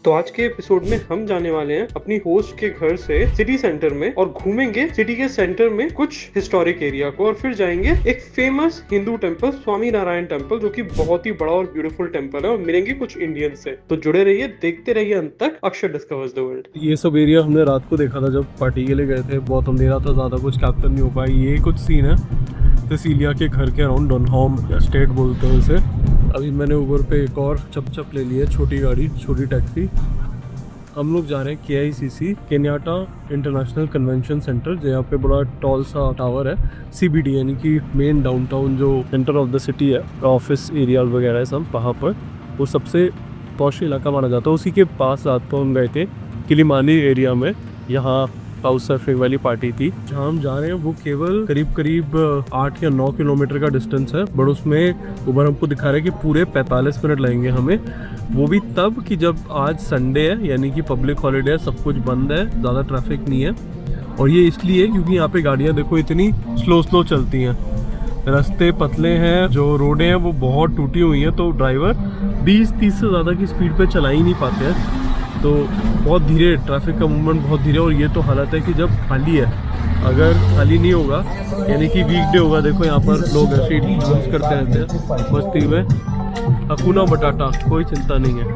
तो आज के एपिसोड में हम जाने वाले हैं अपनी होस्ट के घर से सिटी सेंटर में और घूमेंगे सिटी के सेंटर में कुछ हिस्टोरिक एरिया को और फिर जाएंगे एक famous Hindu temple Swami Narayan temple जो कि बहुत ही बड़ा और ब्यूटीफुल टेंपल है और मिलेंगे कुछ इंडियन से। तो जुड़े रहिए, देखते रहिए अंत तक अक्षर डिस्कवर्स द वर्ल्ड। ये सब एरिया हमने रात को देखा था जब पार्टी के लिए गए थे। बहुत अंधेरा था, ज़्यादा कुछ कैप्चर नहीं हो पाया। ये कुछ सीन है सिसिलिया के घर के अराउंड, डनहॉम स्टेट बोलते हैं उसे। अभी मैंने ऊबर पे एक और चप ले ली है, छोटी गाड़ी, छोटी टैक्सी। हम लोग जा रहे हैं KICC, Kenyatta international convention centre, जहाँ पे बड़ा टॉल सा टावर है। CBD यानी कि मेन डाउनटाउन जो सेंटर ऑफ द सिटी है, ऑफिस एरिया वगैरह है सब वहाँ पर, वो सबसे पॉश इलाका माना जाता है। उसी के पास रात को हम गए थे किलिमानी एरिया में। यहाँ पाउस सर्फिंग वाली पार्टी थी। जहाँ हम जा रहे हैं वो केवल करीब 8 या 9 किलोमीटर का डिस्टेंस है, बट उसमें ऊबर हमको दिखा रहा है कि पूरे 45 मिनट लगेंगे हमें। वो भी तब कि जब आज संडे है, यानी कि पब्लिक हॉलीडे है, सब कुछ बंद है, ज़्यादा ट्रैफिक नहीं है। और ये इसलिए क्योंकि यहाँ पे गाड़ियाँ देखो इतनी स्लो चलती हैं, रास्ते पतले हैं, जो रोडें हैं वो बहुत टूटी हुई हैं, तो ड्राइवर 20-30 से ज़्यादा की स्पीड पे चला ही नहीं पाते हैं। तो बहुत धीरे, ट्रैफिक का मूवमेंट बहुत धीरे। और ये तो हालत है कि जब खाली है, अगर खाली नहीं होगा यानी कि वीकडे होगा, देखो यहाँ पर लोग ऐसे यूज करते रहते हैं मस्ती में। हकुना बटाटा, कोई चिंता नहीं है,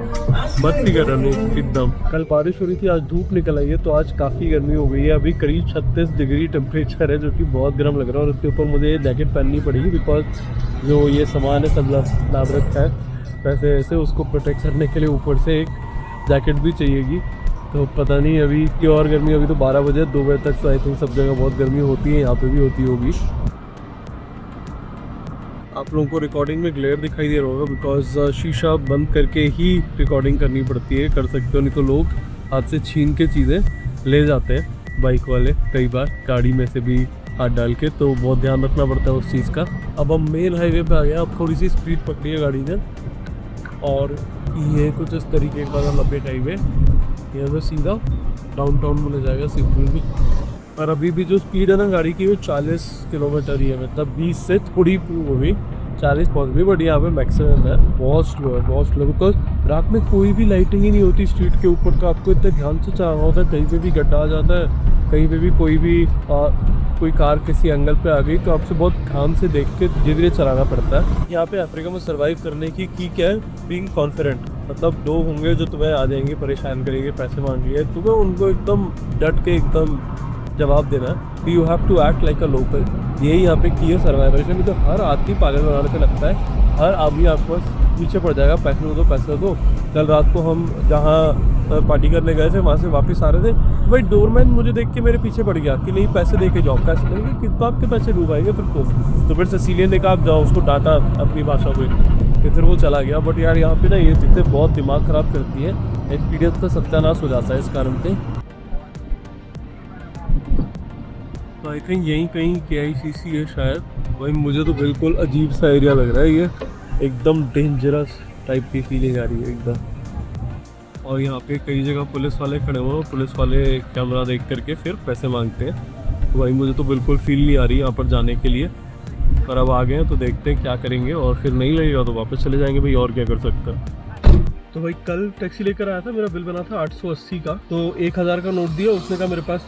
मस्ती कर रहे हैं एकदम। कल बारिश हो रही थी, आज धूप निकल आई है, तो आज काफ़ी गर्मी हो गई है। अभी करीब 36 डिग्री टेम्परेचर है, जो कि बहुत गर्म लग रहा है। और उसके ऊपर मुझे जैकेट पहननी पड़ेगी, बिकॉज जो ये सामान है सब लाभ रखा है वैसे ऐसे, उसको प्रोटेक्ट करने के लिए ऊपर से एक जैकेट भी चाहिएगी। तो पता नहीं अभी की और गर्मी। अभी तो 12 बजे, 2 बजे तक तो आई थिंक सब जगह बहुत गर्मी होती है, यहाँ पे भी होती होगी। आप लोगों को रिकॉर्डिंग में ग्लेयर दिखाई दे रहा होगा, बिकॉज शीशा बंद करके ही रिकॉर्डिंग करनी पड़ती है। कर सकते हो, नहीं तो लोग हाथ से छीन के चीज़ें ले जाते हैं, बाइक वाले कई बार गाड़ी में से भी हाथ डाल के, तो बहुत ध्यान रखना पड़ता है उस चीज़ का। अब हम मेन हाईवे पे आ गए। अब थोड़ी सी स्पीड पकड़ी है गाड़ी ने, और ये कुछ इस तरीके का 90 हाईवे, यहाँ पे सीधा डाउनटाउन में ले जाएगा सिटी। और अभी भी जो स्पीड है ना गाड़ी की, वो 40 किलोमीटर ही है, मतलब 20 से थोड़ी वो भी 40 पहुँच भी, बट यहाँ पे मैक्सिमम है। बहुत स्लो बिकॉज रात में कोई भी लाइटिंग ही नहीं होती स्ट्रीट के ऊपर, तो आपको इतने ध्यान से चलाना होता है। कहीं पे भी गड्ढा आ जाता है, कहीं पे भी कोई कार किसी एंगल पे आ गई, तो आपसे बहुत ध्यान से देख के धीरे धीरे चलाना पड़ता है। यहाँ पे अफ्रीका में सर्वाइव करने की क्या है, बीइंग कॉन्फिडेंट। मतलब लोग होंगे जो तुम्हें आ जाएंगे, परेशान करेंगे, पैसे मांगेंगे, तुम्हें उनको एकदम डट के एकदम जवाब देना है। You have to act like a local. यही यहाँ पे की है सर्वाइवल में। तो हर आदमी पागल बनाने पे लगता है, हर आदमी आपको पीछे पड़ जाएगा, पैसे दो। कल रात को हम जहाँ पार्टी करने गए थे, वहाँ से वापस आ रहे थे, भाई डोरमैन मुझे देख के मेरे पीछे पड़ गया कि नहीं पैसे दे के जाओ। पैसे देंगे कि तो आपके पैसे डूबाएंगे फिर तो फिर सिसिलियन ने कहा आप जाओ, उसको डांटा अपनी भाषा को, फिर वो चला गया। बट यार यहाँ पे ना ये चीज़ें बहुत दिमाग ख़राब करती है। एक्सपीरियंस का सत्यानाश हो जाता है इस कारण से। तो आई थिंक यहीं कहीं KICC है शायद। भाई मुझे तो बिल्कुल अजीब सा एरिया लग रहा है, ये एकदम डेंजरस टाइप की फीलिंग आ रही है एकदम। और यहाँ पे कई जगह पुलिस वाले खड़े हुए हैं, पुलिस वाले कैमरा देख करके फिर पैसे मांगते हैं। तो भाई मुझे तो बिल्कुल फील नहीं आ रही यहाँ पर जाने के लिए। पर अब आ गए हैं तो देखते हैं क्या करेंगे, और फिर नहीं लगेगा तो वापस चले जाएंगे भाई, और क्या कर सकते हैं। तो भाई कल टैक्सी लेकर आया था, मेरा बिल बना था 880 का। तो 1000 का नोट दिया, उसने कहा मेरे पास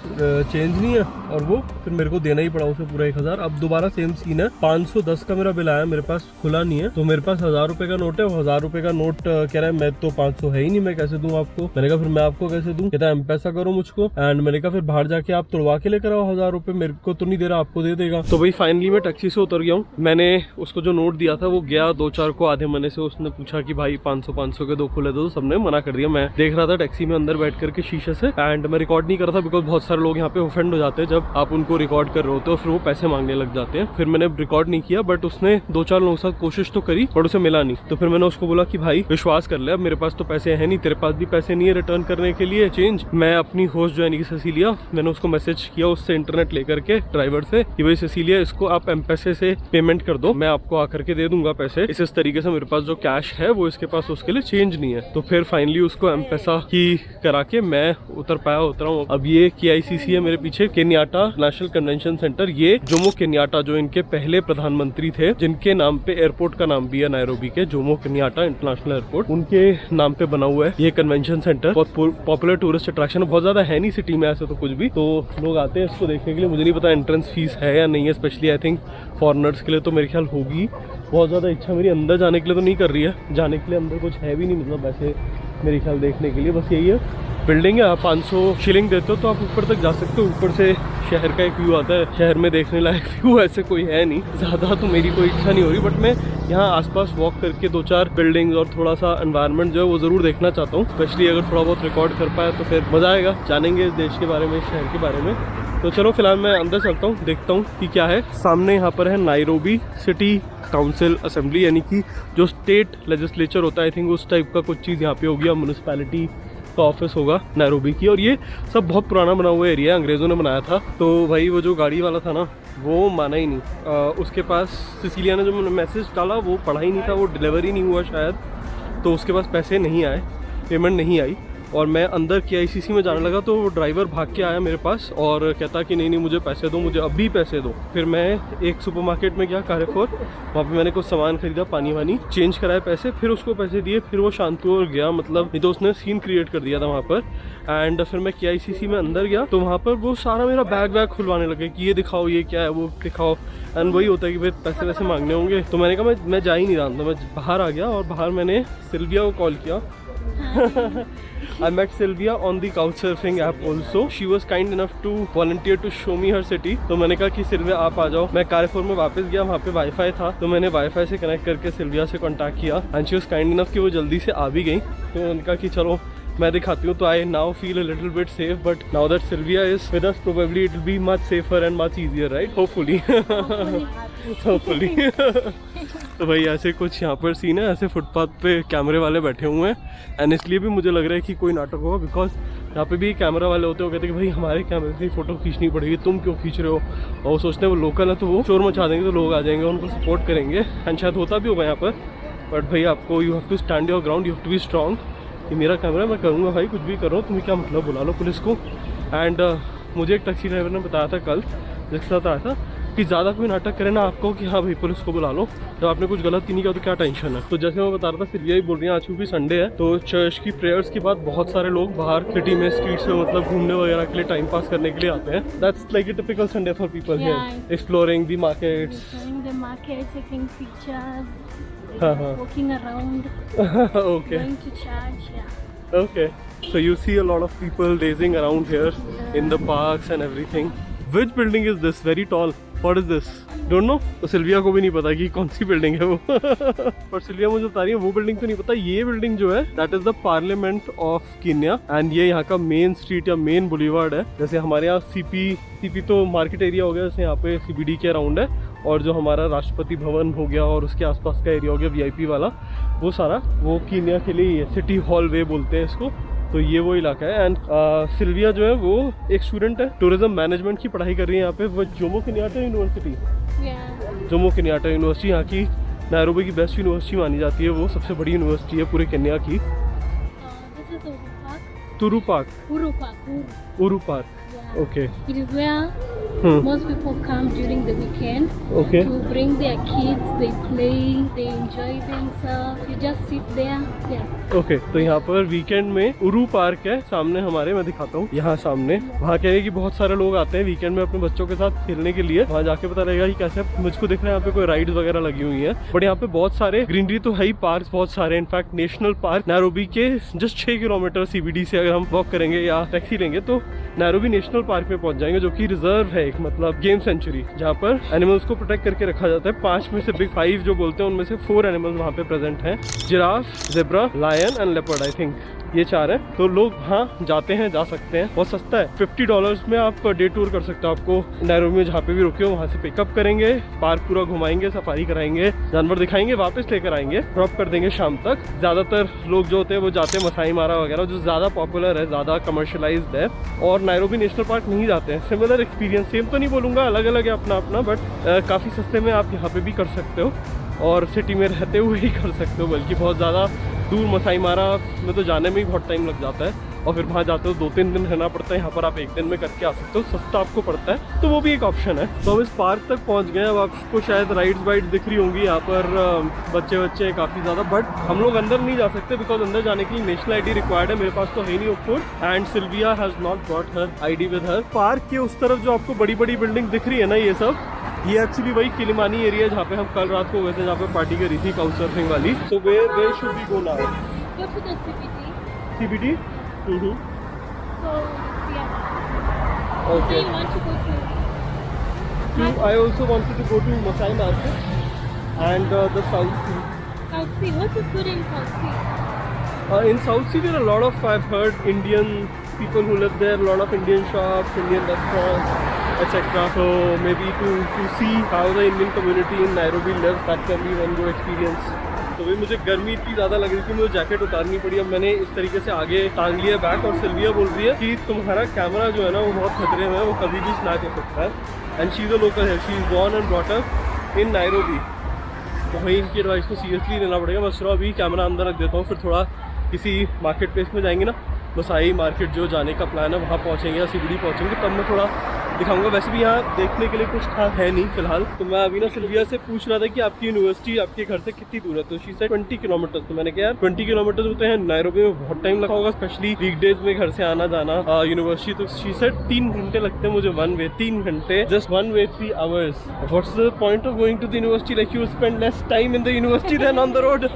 चेंज नहीं है, और वो फिर मेरे को देना ही पड़ा उसे पूरा 1000। अब दोबारा सेम सीन है, 510 का मेरा बिल आया, मेरे पास खुला नहीं है। तो मेरे पास 1000 रुपए का नोट है, 1000 रुपए का नोट कह रहा है मैं तो 500 है ही नहीं, मैं कैसे दूं आपको। मैंने कहा फिर मैं आपको कैसे दूं, कहता है M-Pesa करो मुझको। एंड मैंने कहा फिर बाहर जाके आप तुड़वा के लेकर आओ 1000 रुपए, मेरे को तो नहीं दे रहा, आपको दे देगा। तो भाई फाइनली मैं टैक्सी से उतर गया हूँ। मैंने उसको जो नोट दिया था वो गया 2-4 को आधे महीने से, उसने पूछा कि भाई 500 के 2 खुले दो, सबने मना कर दिया। मैं देख रहा था टैक्सी में अंदर बैठ करके शीशे से, एंड मैं रिकॉर्ड नहीं कर रहा था बिकॉज बहुत सारे लोग यहाँ पे ऑफेंड हो जाते हैं जब आप उनको रिकॉर्ड कर रहे होते हो, फिर वो पैसे मांगने लग जाते हैं। फिर मैंने रिकॉर्ड नहीं किया, बट उसने 2-4 लोगों के साथ कोशिश तो करी, बट उसे मिला नहीं। तो फिर मैंने उसको बोला कि भाई विश्वास कर ले, अब मेरे पास तो पैसे है नहीं, तेरे पास भी पैसे नहीं है रिटर्न करने के लिए चेंज। मैं अपनी होस्ट जो है सिसिलिया, मैंने उसको मैसेज किया उससे इंटरनेट लेकर के ड्राइवर से कि भाई सिसिलिया इसको आप M-Pesa से पेमेंट कर दो, मैं आपको आकर के दे दूंगा पैसे। इस तरीके से मेरे पास जो कैश है वो इसके पास उसके लिए चेंज नहीं है। तो फिर फाइनली उसको M-Pesa की करा के मैं उतरा हूँ। अब ये KICC है मेरे पीछे, केन्याटा नेशनल कन्वेंशन सेंटर। ये जोमो केन्याटा जो इनके पहले प्रधानमंत्री थे, जिनके नाम पे एयरपोर्ट का नाम भी है नायरोबी के, जोमो केन्याटा इंटरनेशनल एयरपोर्ट, उनके नाम पे बना हुआ है ये कन्वेंशन सेंटर। बहुत पॉपुलर टूरिस्ट अट्रैक्शन, बहुत ज्यादा है नहीं सिटी में ऐसे तो कुछ भी, तो लोग आते हैं इसको देखने के लिए। मुझे नहीं पता एंट्रेंस फीस है या नहीं है, स्पेशली आई थिंक फॉरनर्स के लिए तो मेरे ख्याल होगी। बहुत ज़्यादा इच्छा मेरी अंदर जाने के लिए तो नहीं कर रही है, जाने के लिए अंदर कुछ है भी नहीं, मतलब ऐसे मेरे ख्याल देखने के लिए बस यही है बिल्डिंग है। आप 500 शिलिंग देते हो तो आप ऊपर तक जा सकते हो। ऊपर से शहर का एक व्यू आता है, शहर में देखने लायक व्यू ऐसे कोई है नहीं ज़्यादा, तो मेरी कोई इच्छा नहीं हो रही। बट मैं यहाँ आसपास वॉक करके 2-4 बिल्डिंग्स और थोड़ा सा एनवायरनमेंट जो है वो ज़रूर देखना चाहता हूँ। स्पेशली अगर थोड़ा बहुत रिकॉर्ड कर पाए तो फिर मज़ा आएगा, जानेंगे इस देश के बारे में, इस शहर के बारे में। तो चलो फिलहाल मैं अंदर चलता हूँ, देखता हूँ कि क्या है। सामने यहाँ पर है नायरोबी सिटी काउंसिल असेंबली, यानी कि जो स्टेट लेजिस्लेचर होता है, आई थिंक उस टाइप का कुछ चीज़ यहाँ पे होगी, या म्यूनिसिपैलिटी का ऑफिस होगा नायरोबी की। और ये सब बहुत पुराना बना हुआ एरिया है, अंग्रेज़ों ने बनाया था। तो भाई वो जो गाड़ी वाला था ना, वो माना ही नहीं। उसके पास सिसिलिया ने जो मैसेज डाला वो पढ़ा ही नहीं था, वो डिलीवर ही नहीं हुआ शायद, तो उसके पास पैसे नहीं आए, पेमेंट नहीं आई। और मैं अंदर KICC में जाने लगा तो वो ड्राइवर भाग के आया मेरे पास और कहता कि नहीं मुझे पैसे दो, मुझे अभी पैसे दो। फिर मैं एक सुपरमार्केट में गया, Carrefour, वहाँ पे मैंने कुछ सामान खरीदा, पानी वानी चेंज कराया पैसे, फिर उसको पैसे दिए, फिर वो शांति और गया। मतलब नहीं तो उसने सीन क्रिएट कर दिया था वहाँ पर। एंड फिर मैं KICC में अंदर गया तो वहाँ पर वो सारा मेरा बैग खुलवाने लगे कि ये दिखाओ, ये क्या है, वो दिखाओ। एंड वही होता है कि भाई पैसे वैसे मांगने होंगे। तो मैंने कहा मैं जा ही नहीं रहा था, मैं बाहर आ गया और बाहर मैंने सिल्विया को कॉल किया। I met Sylvia on the Couchsurfing app also. She was kind enough to volunteer to show me her city. तो मैंने कहा कि सिल्विया आप आ जाओ। मैं Carrefour में वापस गया, वहाँ पे वाईफाई था, तो मैंने वाईफाई से कनेक्ट करके सिल्विया से कांटेक्ट किया। And she was kind enough कि वो जल्दी से आ भी गई। तो मैंने कहा कि चलो मैं दिखाती हूँ। तो I now feel a little bit safe, but now that Sylvia is with us probably it will be much safer and much easier, right? Hopefully hopefully तो भाई ऐसे कुछ यहाँ पर सीन है, ऐसे फुटपाथ पे कैमरे वाले बैठे हुए हैं। एंड इसलिए भी मुझे लग रहा है कि कोई नाटक होगा, बिकॉज यहाँ पे भी कैमरा वाले होते हो, कहते हैं कि भाई हमारे कैमरे से फ़ोटो खींचनी पड़ेगी, तुम क्यों खींच रहे हो। और वो सोचते हैं वो लोकल है तो वो शोर मचा देंगे तो लोग आ जाएंगे, उनको सपोर्ट करेंगे। एंड शायद होता भी होगा यहाँ पर, बट भाई आपको you have to stand your ground, you have to be strong कि मेरा कैमरा मैं करूँगा भाई, कुछ भी करो, तुम्हें क्या मतलब, बुला लो पुलिस को। एंड मुझे एक टैक्सी ड्राइवर ने बताया था कल, जिसके साथ आया था, कि ज़्यादा कोई नाटक करे ना आपको कि हाँ भाई पुलिस को बुला लो, जब आपने कुछ गलत ही नहीं किया तो क्या टेंशन है। तो जैसे मैं बता रहा था, सिल्विया ही बोल रही है, आज क्योंकि संडे है तो चर्च की प्रेयर्स के बाद बहुत सारे लोग बाहर सिटी में स्ट्रीट्स में मतलब घूमने वगैरह के लिए, टाइम पास करने के लिए आते हैं। That's like a typical Sunday for people here, exploring the markets, taking pictures, walking around, okay, going to church, yeah. Okay, so you see a lot of people lazing around here in the parks and everything. Which building is this? Very tall. What is this? Don't know. तो Sylvia को भी नहीं पता कि कौन सी building है वो पर सिल्विया मुझे बता रही है वो बिल्डिंग तो नहीं पता। ये बिल्डिंग जो है that is the parliament of Kenya and ये यहाँ का मेन स्ट्रीट या मेन बुलीवार्ड है। जैसे हमारे यहाँ सीपी तो मार्केट एरिया हो गया, जैसे यहाँ पे CBD के अराउंड है, और जो हमारा राष्ट्रपति भवन हो गया और उसके आसपास का एरिया हो गया VIP वाला, वो सारा वो कीनिया के लिए सिटी हॉल वे बोलते हैं इसको। तो ये वो इलाका है। एंड सिल्विया जो है वो एक स्टूडेंट है, टूरिज्म मैनेजमेंट की पढ़ाई कर रही है यहाँ पे, वो Jomo Kenyatta university, Jomo Kenyatta university यहाँ की नायरोबी की बेस्ट यूनिवर्सिटी मानी जाती है, वो सबसे बड़ी यूनिवर्सिटी है पूरे केन्या की। Turu Park. Uru Park. Yeah. Okay. It is where most people come during the weekend. Okay. To bring their kids, they play, they enjoy themselves. You just sit there. Yeah. Okay. तो यहाँ पर weekend में उरू park है सामने हमारे, मैं दिखाता हूँ यहाँ सामने। वहाँ कह रहे कि बहुत सारे लोग आते हैं वीकेंड में अपने बच्चों के साथ खेलने के लिए। वहाँ जाके पता लगेगा कि कैसे। मुझको दिख रहा है यहाँ पे कोई राइड्स वगैरह लगी हुई है, बट यहाँ पे बहुत सारे ग्रीनरी तो है ही, पार्क बहुत सारे। इनफैक्ट नेशनल पार्क नायरोबी के जस्ट 6 किलोमीटर CBD से अगर हम वॉक करेंगे या टैक्सी लेंगे तो नायरोबी नेशनल पार्क में पहुंच जाएंगे, जो कि रिजर्व है एक, मतलब गेम सेंचुरी, जहाँ पर एनिमल्स को प्रोटेक्ट करके रखा जाता है। 5 में से बिग 5 जो बोलते हैं उनमें से 4 एनिमल्स वहाँ पे प्रेजेंट हैं, giraffe, zebra, lion and leopard, I think ये 4 है। तो लोग वहाँ जाते हैं, जा सकते हैं, बहुत सस्ता है। $50 में आप डे टूर कर सकते हो। आपको नायरोबी में जहाँ पे भी रुके हो वहाँ से पिकअप करेंगे, पार्क पूरा घुमाएंगे, सफारी कराएंगे, जानवर दिखाएंगे, वापस लेकर आएंगे, ड्रॉप कर देंगे शाम तक। ज़्यादातर लोग जो होते हैं वो जाते हैं मसाई मारा वगैरह, जो ज़्यादा पॉपुलर है, ज़्यादा कमर्शलाइज्ड है। और नायरोबी नेशनल पार्क नहीं जाते हैं। सिमिलर एक्सपीरियंस, सेम तो नहीं बोलूँगा, अलग अलग है अपना अपना, बट काफ़ी सस्ते में आप यहाँ पे भी कर सकते हो और सिटी में रहते हुए ही कर सकते हो, बल्कि बहुत ज़्यादा दूर मसाई मारा में तो जाने में ही बहुत टाइम लग जाता है और फिर वहाँ जाते हो 2-3 दिन रहना पड़ता है। यहाँ पर आप 1 दिन में करके आ सकते हो, सस्ता आपको पड़ता है, तो वो भी एक ऑप्शन है। तो हम इस पार्क तक पहुँच गए। अब आपको शायद राइड्स वाइड्स दिख रही होंगी यहाँ पर, बच्चे काफ़ी ज़्यादा, बट हम लोग अंदर नहीं जा सकते बिकॉज अंदर जाने के लिए नेशनल ID रिक्वायर्ड है। मेरे पास तो है नहीं of course, and Sylvia has not got her ID with her. Park के उस तरफ जो आपको बड़ी बड़ी बिल्डिंग दिख रही है ना, ये सब, ये एक्चुअली वही किलिमानी एरिया जहाँ पे हम कल रात को गए थे, जहाँ पे पार्टी करी थी काउच सर्फिंग वाली। So where should we go now? Go to the CBD. CBD? So, yeah. So Okay. you want to go to I also wanted to go to Masai Market and the South Sea. South Sea? What is good in South Sea? In South Sea there are a lot of, I've heard, Indian people who live there, a lot of Indian shops, Indian restaurants, etc. So maybe to see how the Indian community in Nairobi lives, that can be one good experience. तो भाई मुझे गर्मी इतनी ज़्यादा लग रही थी, मुझे जैकेट उतारनी पड़ी। अब मैंने इस तरीके से आगे टांग लिया बैग, और सिल्विया बोल रही है कि तुम्हारा कैमरा जो है ना वो बहुत खतरे में है, वो कभी भी स्नैच हो सकता है। And she is a local है, she is born and brought up in Nairobi. तो भाई इनकी एडवाइस को सीरियसली लेना पड़ेगा। बस चलो अभी कैमरा अंदर रख देता हूँ, फिर थोड़ा किसी मार्केट प्लेस में जाएंगे ना, मसाई मार्केट जो जाने का प्लान है वहाँ पहुँचेंगे या CBD पहुँचेंगे, तब मैं थोड़ा दिखाऊंगा। वैसे भी यहाँ देखने के लिए कुछ खास है नहीं फिलहाल। तो मैं अभी ना सिल्विया से पूछ रहा था कि आपकी यूनिवर्सिटी आपके घर से कितनी दूर है, तो शी से 20 किलोमीटर। तो मैंने कहा यार 20 किलोमीटर होते हैं, नायरोबी में बहुत टाइम लगा होगा, स्पेशली वीकडेज में घर से आना जाना यूनिवर्सिटी। तो शी से 3 घंटे लगते हैं मुझे वन वे, 3 घंटे, just one way 3 hours. What's the point of going to the university, like you spend less time in the university then on the road.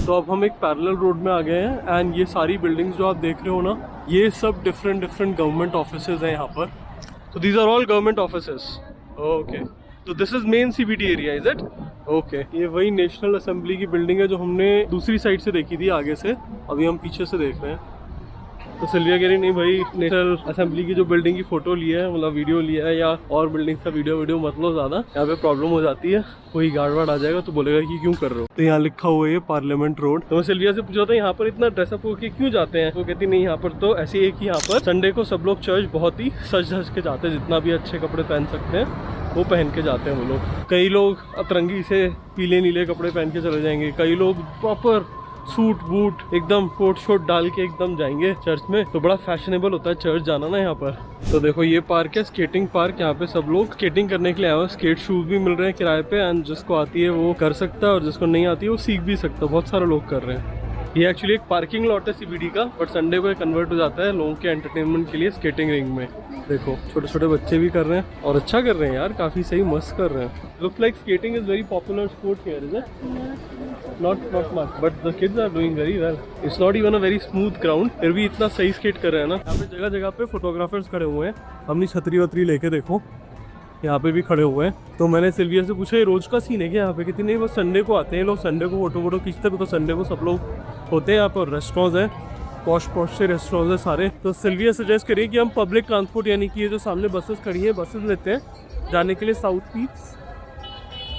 तो अब हम एक पैरेलल रोड में आ गए हैं, एंड ये सारी बिल्डिंग्स जो आप देख रहे हो ना, ये सब डिफरेंट गवर्नमेंट ऑफिसेज हैं यहाँ पर। So these are all government offices. Okay. So this is main CBD area, is it? Okay. ये वही नेशनल असेंबली की बिल्डिंग है जो हमने दूसरी साइड से देखी थी आगे से, अभी हम पीछे से देख रहे हैं। तो सिल्विया कह रही नहीं भाई, नेशनल असेंबली की जो बिल्डिंग की फोटो लिया है, मतलब वीडियो लिया है, या और बिल्डिंग का वीडियो मत लो ज़्यादा, यहाँ पे प्रॉब्लम हो जाती है। कोई गार्ड वार्ड आ जाएगा तो बोलेगा कि क्यों कर रहे हो। तो यहाँ लिखा हुआ है पार्लियामेंट रोड। तो मैं सिल्विया से पूछा था यहाँ पर इतना ड्रेसअप होके क्यों जाते हैं, तो कहती नहीं, यहाँ पर तो ऐसे ही, कि यहाँ पर संडे को सब लोग चर्च बहुत ही सज धज के जाते हैं, जितना भी अच्छे कपड़े पहन सकते हैं वो पहन के जाते हैं वो लोग। कई लोग अतरंगी से पीले नीले कपड़े पहन के चले जाएंगे, कई लोग प्रॉपर सूट बूट एकदम कोट शोट डाल के एकदम जाएंगे चर्च में। तो बड़ा फैशनेबल होता है चर्च जाना ना यहाँ पर। तो देखो ये पार्क है, स्केटिंग पार्क। यहाँ पे सब लोग स्केटिंग करने के लिए आए हुए, स्केट शूज भी मिल रहे हैं किराए पे, एंड जिसको आती है वो कर सकता है, और जिसको नहीं आती है वो सीख भी सकता है। बहुत सारे लोग कर रहे हैं। ये एक्चुअली एक पार्किंग लॉट है CBD का, बट संडे को कन्वर्ट हो जाता है लोगों के एंटरटेनमेंट के लिए स्केटिंग रिंग में। देखो छोटे छोटे बच्चे भी कर रहे हैं, और अच्छा कर रहे हैं यार, काफी सही मस्त कर रहे हैं। Looks like skating is very popular sport here, is it? Not much, but the kids are doing very well. It's not even a very smooth ground, फिर भी इतना सही स्केट कर रहे हैं ना। यहाँ पे जगह जगह पे फोटोग्राफर्स खड़े हुए हैं। हमने छतरी वतरी लेके देखो, यहाँ पे भी खड़े हुए हैं। तो मैंने सिल्विया से पूछा ये रोज का सीन है क्या यहाँ पे? कितनी नहीं, बस संडे को आते हैं लोग, संडे को फोटो खींचते हैं, तो संडे को सब लोग होते हैं यहाँ पर। रेस्टोरेंट्स हैं, पॉश से रेस्टोरेंट्स हैं सारे। तो सिल्विया सजेस्ट करिए कि हम पब्लिक ट्रांसपोर्ट, यानी कि ये जो सामने बसेस खड़ी हैं, बसेस लेते हैं जाने के लिए साउथ पीस।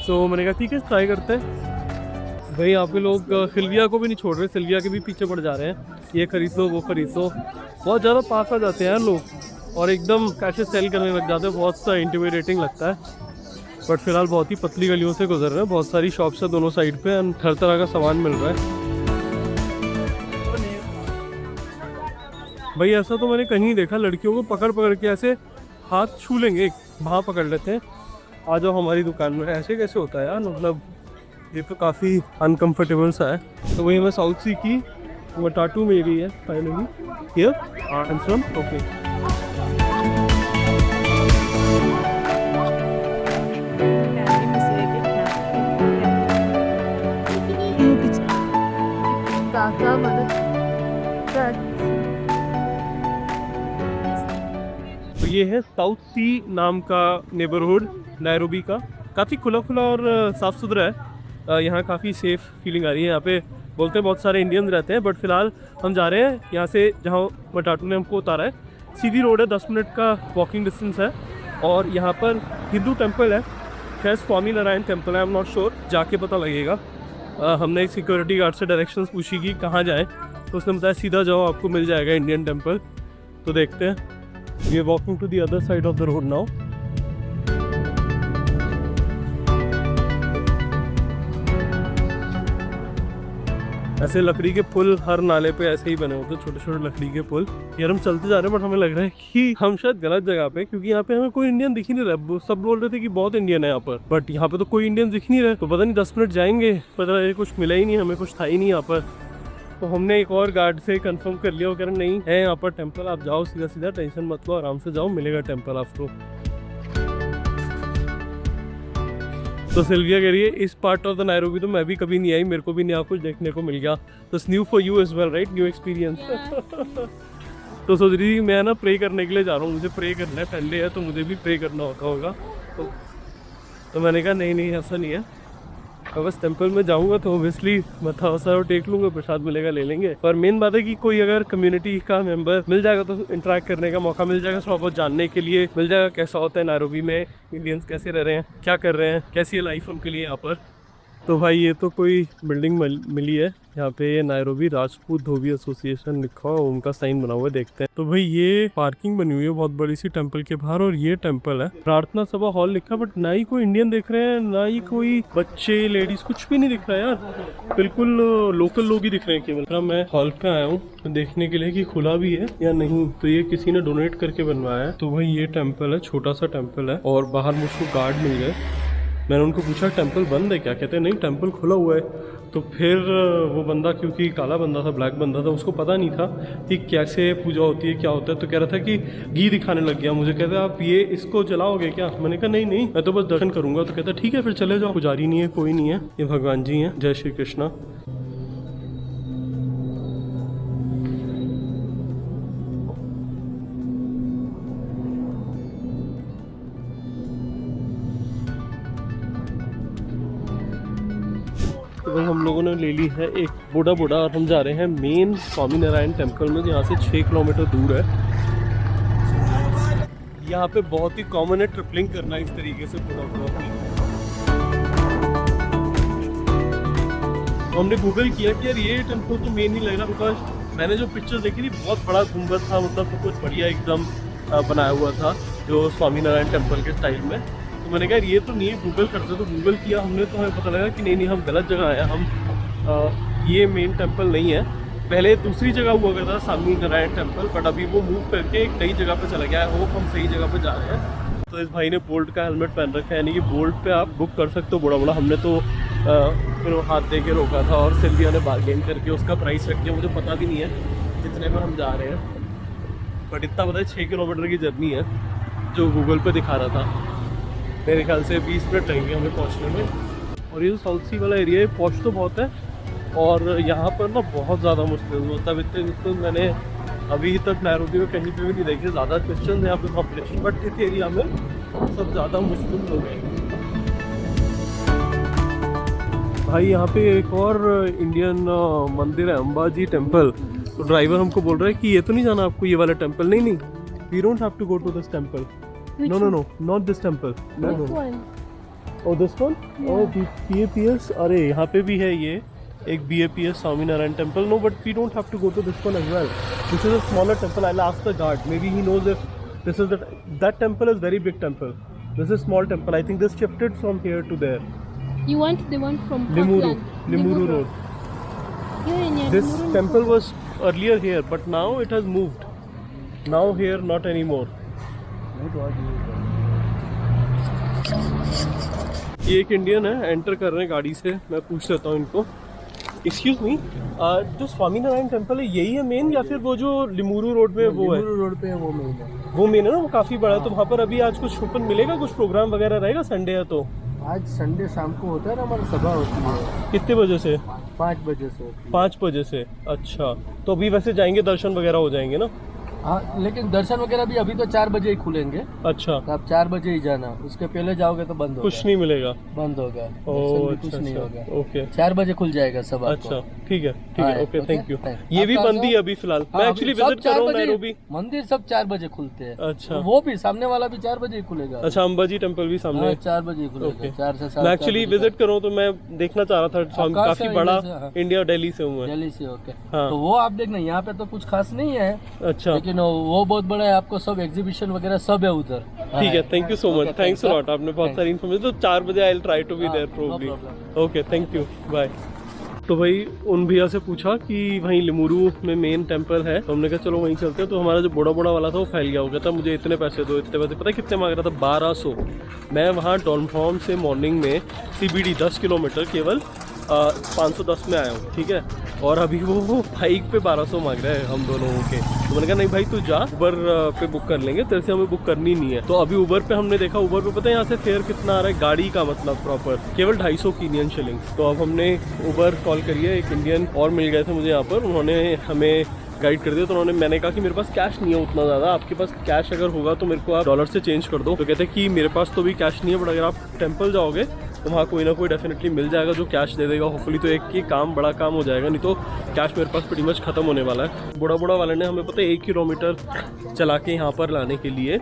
सो मैंने कहा ठीक है ट्राई करते हैं। भाई यहाँ पे लोग सिल्विया को भी नहीं छोड़ रहे, सिल्विया के भी पीछे पड़ जा रहे हैं, ये खरीदो वो खरीदो। बहुत ज़्यादा पास आ जाते हैं यार लोग, और एकदम कैसे सेल करने लग जाते हैं, बहुत सा इंटिमिडेटिंग लगता है। बट फिलहाल बहुत ही पतली गलियों से गुजर रहे हैं, बहुत सारी शॉप्स है दोनों साइड पे, एंड हर तरह का सामान मिल रहा है। भाई ऐसा तो मैंने कहीं देखा, लड़कियों को पकड़ के ऐसे हाथ छू लेंगे, वहाँ पकड़ लेते हैं, आ जाओ हमारी दुकान में। ऐसे कैसे होता है यार, मतलब ये तो काफ़ी अनकंफर्टेबल सा है। तो वही मैं साउथ सी की मटाटू में भी है फाइनली हियर एंड ओके। तो ये है साउथ सी नाम का नेबरहुड नायरोबी का, काफ़ी खुला और साफ़ सुथरा है। यहाँ काफ़ी सेफ़ फीलिंग आ रही है। यहाँ पे बोलते हैं बहुत सारे इंडियंस रहते हैं, बट फिलहाल हम जा रहे हैं यहाँ से जहाँ मटाटू ने हमको उतारा है। सीधी रोड है, 10 मिनट का वॉकिंग डिस्टेंस है, और यहाँ पर हिंदू टेम्पल है, खैर स्वामी नारायण टेम्पल है, आई एम नॉट श्योर, जाके पता लगेगा। हमने एक सिक्योरिटी गार्ड से डायरेक्शंस पूछी कि कहाँ जाएँ, तो उसने बताया सीधा जाओ आपको मिल जाएगा इंडियन टेम्पल। तो देखते हैं, we are walking to the other side of the road now. ऐसे लकड़ी के पुल हर नाले पे ऐसे ही बने होते हैं, छोटे छोटे लकड़ी के पुल। यार हम चलते जा रहे हैं बट हमें लग रहा है कि हम शायद गलत जगह पे, क्योंकि यहाँ पे हमें कोई इंडियन दिख ही नहीं रहा। सब बोल रहे थे कि बहुत इंडियन है यहाँ पर, बट यहाँ पे तो कोई इंडियन दिख नहीं रहा। तो पता नहीं 10 मिनट जाएंगे, पता नहीं कुछ मिला ही नहीं हमें, कुछ था ही नहीं यहाँ पर। तो हमने एक और गार्ड से कंफर्म कर लिया, वो कह रहे नहीं है यहाँ पर टेम्पल, आप जाओ सीधा सीधा, टेंशन मत लो, आराम से जाओ, मिलेगा टेम्पल आपको। तो सिल्विया कह रही है इस पार्ट ऑफ द नायरोबी तो मैं भी कभी नहीं आई, मेरे को भी नया कुछ देखने को मिल गया। तो it's new for you as well, right? New experience. तो सोच रही थी मैं ना प्रे करने के लिए जा रहा हूँ, मुझे प्रे करना है, संडे है तो मुझे भी प्रे करना होगा। तो मैंने कहा नहीं ऐसा नहीं है, मैं बस टेंपल में जाऊंगा तो ऑब्वियसली मत्था वसा टेक लूंगा, प्रसाद मिलेगा ले लेंगे। पर मेन बात है कि कोई अगर कम्युनिटी का मेंबर मिल जाएगा तो इंटरेक्ट करने का मौका मिल जाएगा, थोड़ा बहुत जानने के लिए मिल जाएगा कैसा होता है नायरोबी में, इंडियंस कैसे रह रहे हैं, क्या कर रहे हैं, कैसी है लाइफ उनके लिए यहाँ पर। तो भाई ये तो कोई बिल्डिंग मिली है यहाँ पे, ये नायरोबी राजपूत धोबी एसोसिएशन लिखा हुआ, उनका साइन बना हुआ है, देखते हैं। तो भाई ये पार्किंग बनी हुई है बहुत बड़ी सी टेंपल के बाहर, और ये टेंपल है, प्रार्थना सभा हॉल लिखा, बट ना ही कोई इंडियन दिख रहे हैं, ना ही कोई बच्चे लेडीज, कुछ भी नहीं दिख रहा है यार, बिल्कुल लोकल लोग ही दिख रहे हैं केवल। मैं हॉल पे आया हूँ देखने के लिए कि खुला भी है या नहीं। तो ये किसी ने डोनेट करके बनवाया है। तो भाई ये टेम्पल है, छोटा सा टेम्पल है, और बाहर मुझको गार्ड मिल गए। मैंने उनको पूछा टेंपल बंद है क्या, कहते हैं नहीं टेंपल खुला हुआ है। तो फिर वो बंदा, क्योंकि काला बंदा था, ब्लैक बंदा था, उसको पता नहीं था कि कैसे पूजा होती है, क्या होता है। तो कह रहा था कि घी दिखाने लग गया मुझे, कहते आप ये इसको जलाओगे क्या? मैंने कहा नहीं मैं तो बस दर्शन करूंगा। तो कहता ठीक है फिर चले जाओ, पुजारी नहीं है, कोई नहीं है, ये भगवान जी हैं। जय श्री कृष्णा। तो भाई हम लोगों ने ले ली है एक बोडा और हम जा रहे हैं मेन स्वामी नारायण टेम्पल में, यहाँ से 6 किलोमीटर दूर है। यहाँ पे बहुत ही कॉमन है ट्रिपलिंग करना इस तरीके से पूरा। तो हमने गूगल किया कि यार ये टेम्पल तो मेन ही लग रहा, बिकॉज मैंने जो पिक्चर देखी थी बहुत बड़ा गुंबद था, मतलब तो कुछ बढ़िया एकदम बनाया हुआ था जो स्वामी नारायण टेम्पल के स्टाइल में। तो मैंने कहा ये तो नहीं है, गूगल करते। तो गूगल किया हमने, तो हमें पता लगा कि नहीं हम गलत जगह आए, हम ये मेन टेंपल नहीं है। पहले दूसरी जगह हुआ करता था स्वामी नारायण टेंपल, बट अभी वो मूव करके एक नई जगह पे चला गया है। होप हम सही जगह पे जा रहे हैं। तो इस भाई ने बोल्ट का हेलमेट पहन रखा है, यानी कि बोल्ट पे आप बुक कर सकते हो बड़ा। हमने तो फिर वो हाथ दे के रोका था, और सिल्विया ने बार्गेन करके उसका प्राइस रख दिया। मुझे पता भी नहीं है कितने में हम जा रहे हैं, बट इतना पता है 6 किलोमीटर की जर्नी है जो गूगल पे दिखा रहा था। मेरे ख्याल से 20 मिनट लगेंगे हमें पहुंचने में। और ये जो साउथ सी वाला एरिया है, पॉश तो बहुत है, और यहाँ पर ना बहुत ज़्यादा मुश्किल, मतलब इतने मुश्किल मैंने अभी तक नायरोबी में कहीं पे भी नहीं देखे। ज़्यादा क्रिश्चियन यहाँ पे पॉपुलेशन, बट इस एरिया में सब ज़्यादा मुश्किल लोग हैं। भाई यहाँ पे एक और इंडियन मंदिर है, अंबाजी टेम्पल। तो ड्राइवर हमको बोल रहा है कि ये तो नहीं जाना आपको, ये वाला टेम्पल। नहीं we don't have to go to this temple. No, not this temple. No. one? Oh, this one? Yeah. Oh, BAPS. अरे यहाँ पे भी है ये एक BAPS Swami Narayan temple. No, but we don't have to go to this one as well. This is a smaller temple. I'll ask the guard. Maybe he knows if this is that temple is very big temple. This is small temple. I think this shifted from here to there. You want the one from Limuru Road. Yeah. This Limuru temple was earlier here, but now it has moved. Now here, not anymore. ये एक Indian है, enter कर रहे हैं गाड़ी से। मैं पूछ लेता हूँ इनको, एक्सक्यूज मी, जो स्वामी नारायण टेम्पल है यही है मेन, या फिर वो जो लिमुरू रोड पे वो है? लिमुरू रोड पे है वो मेन है। वो मेन है ना, वो काफी बड़ा है। तो वहाँ पर अभी आज कुछ ओपन मिलेगा, कुछ प्रोग्राम वगैरह रहेगा? संडे है तो आज संडे शाम को होता है ना, हमारी सभा होती है। कितने बजे से? 5 बजे से। 5 बजे से, अच्छा। तो अभी वैसे जाएंगे, दर्शन वगैरह हो जाएंगे ना? हाँ, लेकिन दर्शन वगैरह भी अभी तो 4 बजे ही खुलेंगे। अच्छा, तो आप 4 बजे ही जाना, उसके पहले जाओगे तो बंद होगा। कुछ नहीं मिलेगा, बंद होगा। ओह, कुछ नहीं होगा। ओके, 4 बजे खुल जाएगा सब। अच्छा ठीक है, ओके, थैंक यू। ये भी आपका बंद ही है अभी फिलहाल। मैं एक्चुअली विजिट कर रहा हूँ नैरोबी। मंदिर सब 4 बजे खुलते हैं। अच्छा, वो भी सामने वाला भी 4 बजे ही खुलेगा। अच्छा, अंबाजी टेम्पल भी सामने? 4 बजे ही खुलेगा। 4 से 7। मैं एक्चुअली विजिट कर रहा हूँ, तो मैं देखना चाह रहा था। काफी बड़ा इंडिया, दिल्ली से हूँ। दिल्ली से, ओके। हाँ, तो वो आप देखना, यहाँ पे तो कुछ खास नहीं है। अच्छा, लेकिन वो बहुत बड़ा है, आपको सब एग्जीबिशन वगैरह सब है उधर। ठीक है, thank you so much, thanks a lot. आपने बहुत सारी इन्फॉर्मेशन। तो 4 बजे I will try to be there probably. Okay, thank you, bye. तो भाई उन भैया से पूछा कि वहीं लिमुरू में मेन टेम्पल है, तो हमने कहा चलो वहीं चलते हैं। तो हमारा जो बड़ा बड़ा वाला था वो फैल गया, हो गया था मुझे इतने पैसे दो, इतने पैसे, पता है कितने मांग रहा था? 1200। मैं वहाँ डॉनहॉर्म से मॉर्निंग में CBD 10 किलोमीटर केवल 510 में आया हूँ, ठीक है। और अभी वो बाइक पे 1200 मांग रहे हैं हम दोनों के। तो मैंने कहा नहीं भाई तू जा, उबर पे बुक कर लेंगे, तेरे से हमें बुक करनी नहीं है। तो अभी उबर पे हमने देखा, उबर पे पता है यहाँ से फेयर कितना आ रहा है गाड़ी का, मतलब प्रॉपर केवल 250 इंडियन शिलिंग्स। तो अब हमने उबर कॉल करी है, एक इंडियन और मिल गए थे मुझे यहाँ पर, उन्होंने हमें गाइड कर दिया। तो मैंने कहा कि मेरे पास कैश नहीं है उतना ज़्यादा, आपके पास कैश अगर होगा तो मेरे को आप डॉलर से चेंज कर दो। तो कहते हैं कि मेरे पास तो भी कैश नहीं है, बट अगर आप टेम्पल जाओगे तो वहाँ कोई ना कोई डेफिनेटली मिल जाएगा जो कैश दे देगा। होपफुली तो एक ही काम बड़ा काम हो जाएगा, नहीं तो कैश मेरे पास pretty much ख़त्म होने वाला है। बुढ़ा वाले ने हमें पता है 1 किलोमीटर चला के यहाँ पर लाने के लिए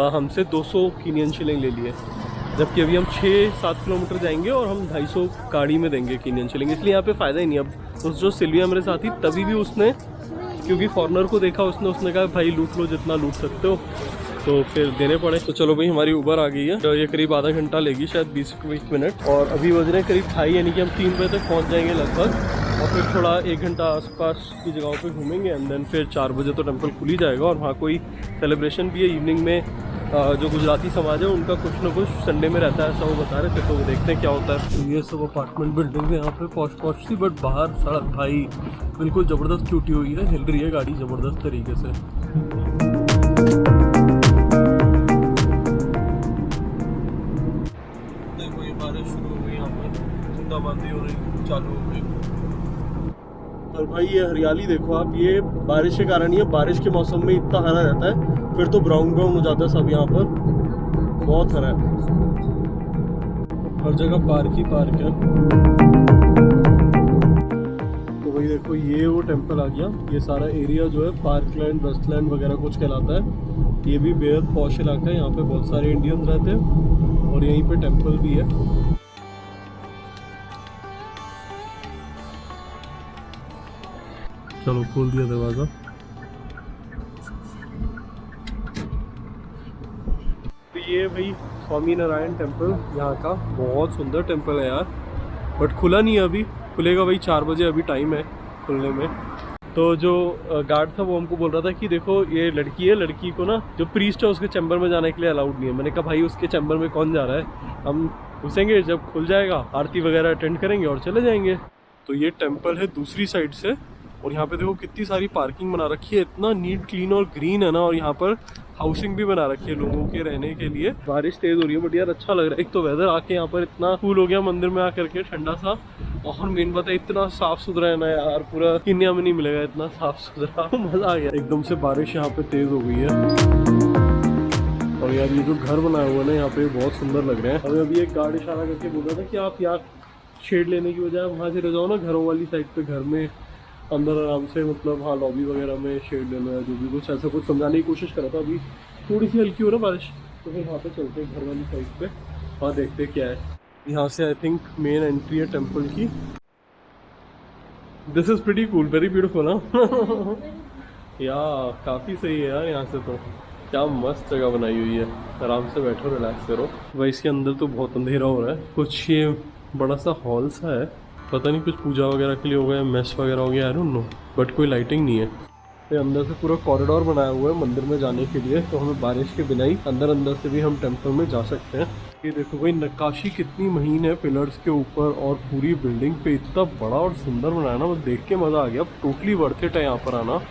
हमसे 200 इंडियन शिलिंग ले लिए, जबकि अभी हम 6-7 किलोमीटर जाएंगे और हम 250 गाड़ी में देंगे इंडियन शिलिंग। इसलिए यहाँ पे फ़ायदा ही नहीं। अब उस जो सिल्विया मेरे साथ थी तभी भी उसने, क्योंकि फॉरनर को देखा उसने कहा भाई लूट लो जितना लूट सकते हो, तो फिर देने पड़े। तो चलो भाई हमारी उबर आ गई है, तो ये करीब आधा घंटा लेगी, शायद 20 मिनट, और अभी बज रहे हैं करीब 2:30, यानी कि हम 3 बजे तक पहुंच जाएंगे लगभग। और फिर थोड़ा 1 घंटा आसपास की जगहों पे घूमेंगे एंड देन फिर 4 बजे तो टेम्पल खुल ही जाएगा। और वहाँ कोई सेलिब्रेशन भी है इवनिंग में, जो गुजराती समाज है उनका कुछ ना कुछ संडे में रहता है, ऐसा वो बता रहे थे, तो देखते हैं क्या होता है। तो ये सब अपार्टमेंट बिल्डिंग है यहाँ पे, पॉश थी, बट बाहर सड़क भाई बिल्कुल ज़बरदस्त टूटी हुई है, हिल रही है गाड़ी ज़बरदस्त तरीके से। बारिश शुरू हो गई यहाँ पर, बूंदाबांदी हो रही, चालू हो गई। और भाई ये हरियाली देखो आप, ये बारिश के कारण ही है, बारिश के मौसम में इतना हरा रहता है, फिर तो ब्राउन हो जाता है सब यहाँ पर, बहुत हरा है, हर जगह पार्क ही पार्क है। तो भाई देखो ये वो टेम्पल आ गया, ये सारा एरिया जो है पार्कलैंड, वेस्टलैंड वगैरह कुछ कहलाता है। ये भी बेहद पॉश इलाका है, यहाँ पे बहुत सारे इंडियंस रहते हैं और यहीं पे टेम्पल भी है। चलो खोल दिया दरवाज़ा। तो ये भाई स्वामी नारायण टेम्पल यहाँ का, बहुत सुंदर टेम्पल है यार, बट खुला नहीं है अभी, खुलेगा भाई 4 बजे, अभी टाइम है खुलने में। तो जो गार्ड था वो हमको बोल रहा था कि देखो ये लड़की है, लड़की को ना जो प्रीस्ट है उसके चैम्बर में जाने के लिए अलाउड नहीं है। मैंने कहा भाई उसके चैम्बर में कौन जा रहा है, हम घुसेंगे जब खुल जाएगा, आरती वगैरह अटेंड करेंगे और चले जाएंगे। तो ये टेम्पल है दूसरी साइड से, और यहाँ पे देखो कितनी सारी पार्किंग बना रखी है, इतना नीट क्लीन और ग्रीन है ना, और यहाँ पर हाउसिंग भी बना रखी है लोगों के रहने के लिए। बारिश तेज हो रही है बट यार अच्छा लग रहा है, एक तो वेदर आके यहाँ पर इतना कूल हो गया मंदिर में आकर के, ठंडा सा, और मेन बात है इतना साफ सुथरा है ना यार, पूरा इंडिया में नहीं मिलेगा इतना साफ सुथरा, मजा आ गया एकदम से। बारिश यहाँ पे तेज हो गई है, और यार ये जो घर बनाया हुआ है ना यहाँ पे बहुत सुंदर लग रहे हैं। अभी एक गार्ड इशारा करके बोल रहा था कि आप यहाँ शेड लेने की बजाय वहाँ से रह जाओ ना, घरों वाली साइड पे, घर में अंदर आराम से, मतलब हाँ लॉबी वगैरह में शेड लेना है, जो भी कुछ ऐसा कुछ समझाने की कोशिश कर रहा था। अभी थोड़ी सी हल्की हो रहा बारिश, तो फिर वहाँ पे चलते हैं घर वाली साइड पे और देखते क्या है। यहाँ से आई थिंक मेन एंट्री है टेम्पल की। This is pretty cool, very beautiful ना या काफ़ी सही है यार, यहाँ से तो क्या मस्त जगह बनाई हुई है, आराम से बैठो रिलैक्स करो। वही इसके अंदर तो बहुत अंधेरा हो रहा है, कुछ ये बड़ा सा हॉल सा है, पता नहीं कुछ पूजा वगैरह के लिए हो गया, मेस वगैरह हो गया, आई डोंट नो, बट कोई लाइटिंग नहीं है। ये अंदर से पूरा कॉरिडोर बनाया हुआ है मंदिर में जाने के लिए, तो हमें बारिश के बिना ही अंदर से भी हम टेम्पल में जा सकते हैं। ये देखो भाई नक्काशी कितनी महीन है पिलर्स के ऊपर, और पूरी बिल्डिंग पे इतना बड़ा और सुंदर बनाया ना, बस देख के मज़ा आ गया। टोटली वर्थ इट है यहाँ पर आना,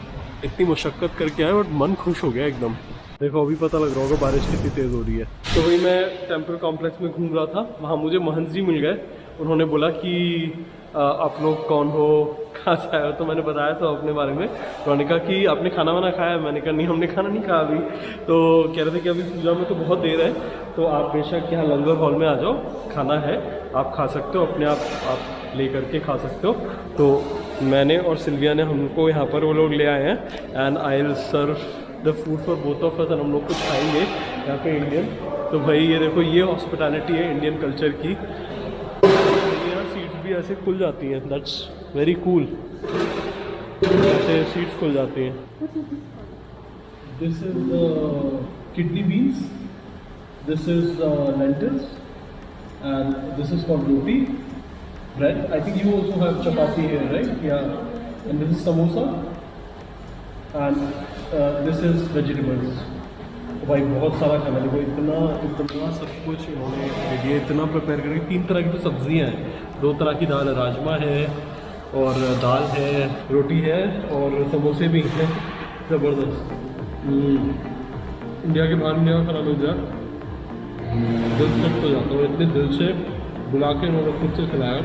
इतनी मशक्क़त करके आए बट मन खुश हो गया एकदम। देखो अभी पता लग रहा होगा बारिश कितनी तेज़ हो रही है। तो भाई मैं टेम्पल कॉम्प्लेक्स में घूम रहा था, वहाँ मुझे महंत जी मिल गए। उन्होंने बोला कि आप लोग कौन हो, कहाँ से आए हो, तो मैंने बताया था अपने बारे में। उन्होंने कहा कि आपने खाना वाना खाया? मैंने कहा नहीं हमने खाना नहीं खाया अभी। तो कह रहे थे कि अभी पूजा में तो बहुत देर है, तो आप बेशक यहाँ लंगर हॉल में आ जाओ, खाना है आप खा सकते हो, अपने आप ले करके खा सकते हो। तो मैंने और सिल्विया ने हमको यहाँ पर वो लोग ले आए हैं, and I will serve the food for both of us, and हम लोग कुछ खाएंगे यहाँ पे इंडियन। तो भाई ये देखो ये हॉस्पिटैलिटी है इंडियन कल्चर की। सीट्स भी ऐसे खुल जाती हैं, दैट्स वेरी कूल, ऐसे सीट्स खुल जाती हैं। This is kidney beans, this is lentils, and this is called roti, bread. I think you also have chapati here, right? Yeah. And this is samosa. And this is vegetables. भाई बहुत सारा खाना, देखो इतना सब कुछ इन्होंने दे दिया, इतना प्रिपेयर करके। 3 तरह की तो सब्जियां हैं, 2 तरह की दाल है, राजमा है और दाल है, रोटी है और समोसे भी हैं। ज़बरदस्त। इंडिया के बाहर इंडिया का खाना मिल जाए दिल तक हो जाता हूँ, इतने दिल से बुला के इन्होंने खुद से खिलाया।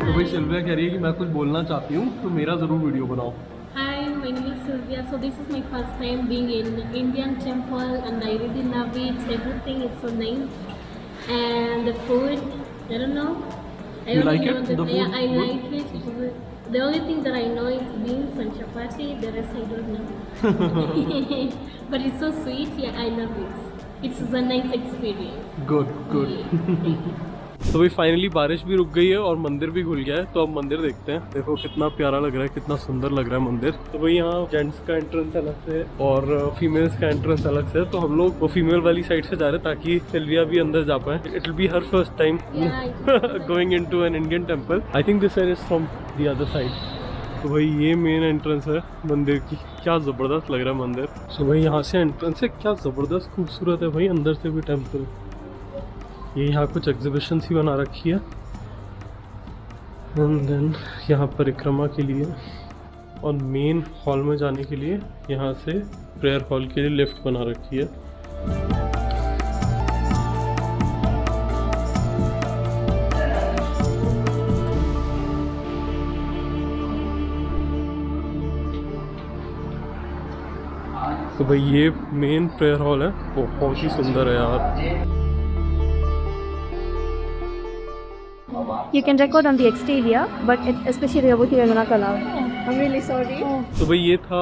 तो भाई सिल्विया कह रही है कि मैं कुछ बोलना चाहती हूँ, तो मेरा ज़रूर वीडियो बनाओ। Hi, my name is Sylvia. So this is my first time being in Indian temple, and I really love it. Everything is so nice, and the food, I don't know. I You only like know it? the- The food Yeah, I good? like it. The only thing that I know is beans and chapati. The rest I don't know. But it's so sweet. Yeah, I love it. It's a nice experience. Good good. तो भाई finally बारिश भी रुक गई है और मंदिर भी खुल गया है, तो अब मंदिर देखते हैं। देखो कितना प्यारा लग रहा है, कितना सुंदर लग रहा है मंदिर। तो भाई यहाँ जेंट्स का एंट्रेंस अलग से और फीमेल्स का एंट्रेंस अलग से, तो हम लोग वो फीमेल वाली साइड से जा रहे हैं ताकि सिल्विया भी अंदर जा पाए। It will B her first time going into an Indian temple. I think this side is from the other side. तो भाई ये मेन एंट्रेंस है मंदिर की, क्या ज़बरदस्त लग रहा है मंदिर। तो भाई यहाँ से एंट्रेंस है, क्या ज़बरदस्त खूबसूरत है भाई, अंदर से भी टेम्पल। ये यहाँ कुछ एग्जीबिशन ही बना रखी है, एंड देन यहाँ परिक्रमा के लिए और मेन हॉल में जाने के लिए यहाँ से प्रेयर हॉल के लिए लिफ्ट बना रखी है। तो भाई ये मेन प्रेयर हॉल है, बहुत ही सुंदर है यार। You can record on the exterior, but especially over here you're not allowed. I'm really sorry. तो भाई ये था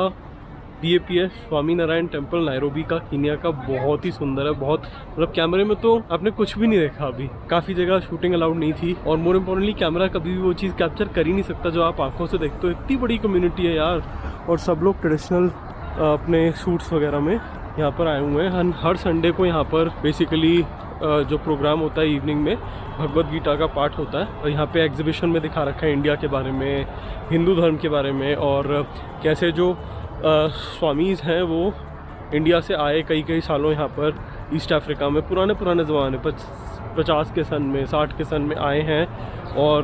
DAPS Swami Narayan temple Nairobi का, कीनिया का। बहुत ही सुंदर है, बहुत मतलब कैमरे में तो आपने कुछ भी नहीं देखा अभी। काफ़ी जगह शूटिंग अलाउड नहीं थी और मोर इम्पोर्टेंटली कैमरा कभी भी वो चीज़ कैप्चर कर ही नहीं सकता जो आप आंखों से देखते हो। इतनी बड़ी कम्युनिटी है यार, और सब लोग ट्रेडिशनल अपने सूट्स वगैरह में यहाँ पर आए हुए हैं। हर संडे को यहाँ पर बेसिकली जो प्रोग्राम होता है इवनिंग में भगवत गीता का पाठ होता है, और यहाँ पे एग्जीबिशन में दिखा रखा है इंडिया के बारे में, हिंदू धर्म के बारे में, और कैसे जो स्वामीज़ हैं वो इंडिया से आए कई सालों यहाँ पर ईस्ट अफ्रीका में पुराने ज़माने 50 के सन में 60 के सन में आए हैं और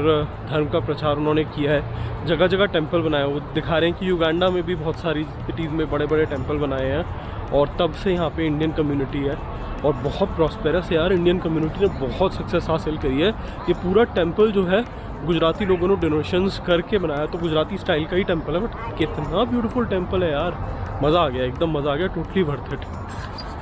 धर्म का प्रचार उन्होंने किया है। जगह जगह टेंपल बनाए, वो दिखा रहे हैं कि युगांडा में भी बहुत सारी सिटीज़ में बड़े टेंपल बनाए हैं, और तब से यहाँ पे इंडियन कम्युनिटी है और बहुत प्रॉस्पेरस है यार। इंडियन कम्युनिटी ने बहुत सक्सेस हासिल करी है। ये पूरा टेंपल जो है गुजराती लोगों ने डोनेशंस करके बनाया, तो गुजराती स्टाइल का ही टेंपल है, बट कितना ब्यूटीफुल टेंपल है यार। मज़ा आ गया, एकदम मज़ा आ गया, टोटली वर्थ इट।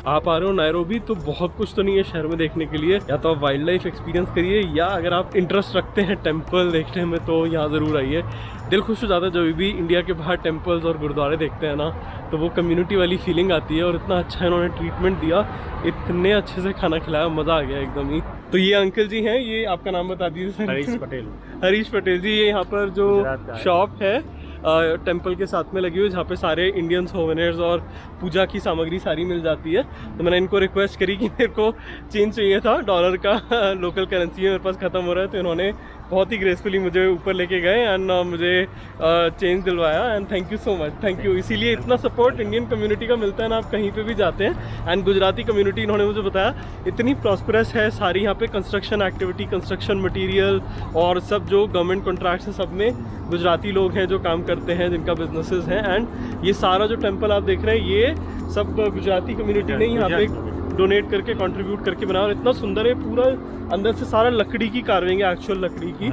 आप आ रहे हो नैरोबी तो बहुत कुछ तो नहीं है शहर में देखने के लिए, या तो आप वाइल्ड लाइफ एक्सपीरियंस करिए, या अगर आप इंटरेस्ट रखते हैं टेंपल देखने में तो यहाँ ज़रूर आइए। दिल खुश हो जाता है जब भी इंडिया के बाहर टेंपल्स और गुरुद्वारे देखते हैं ना, तो वो कम्युनिटी वाली फीलिंग आती है। और इतना अच्छा इन्होंने ट्रीटमेंट दिया, इतने अच्छे से खाना खिलाया, मज़ा आ गया एकदम ही। तो ये अंकल जी हैं, ये आपका नाम बता दीजिए सर। हरीश पटेल। हरीश पटेल जी, ये यहाँ पर जो गुजरात का है। शॉप है टेंपल के साथ में लगी हुई, जहाँ पे सारे इंडियन सोवेनियर्स और पूजा की सामग्री सारी मिल जाती है। तो मैंने इनको रिक्वेस्ट करी कि मेरे को चेंज चाहिए था डॉलर का, लोकल करेंसी है मेरे पास ख़त्म हो रहा है, तो इन्होंने बहुत ही ग्रेसफुली मुझे ऊपर लेके गए एंड मुझे चेंज दिलवाया, and thank you so much, thank you. इसीलिए इतना सपोर्ट इंडियन कम्युनिटी का मिलता है ना, आप कहीं पे भी जाते हैं। एंड गुजराती कम्युनिटी इन्होंने मुझे बताया इतनी प्रॉस्परस है सारी, यहाँ पे कंस्ट्रक्शन एक्टिविटी, कंस्ट्रक्शन मटेरियल और सब जो गवर्नमेंट कॉन्ट्रैक्ट्स हैं, सब में गुजराती लोग हैं जो काम करते हैं, जिनका बिजनेसेस हैं। एंड ये सारा जो टेम्पल आप देख रहे हैं, ये सब गुजराती कम्युनिटी ने यहाँ पे डोनेट करके कंट्रीब्यूट करके बनाया, और इतना सुंदर है। पूरा अंदर से सारा लकड़ी की कार्विंग है, एक्चुअल लकड़ी की।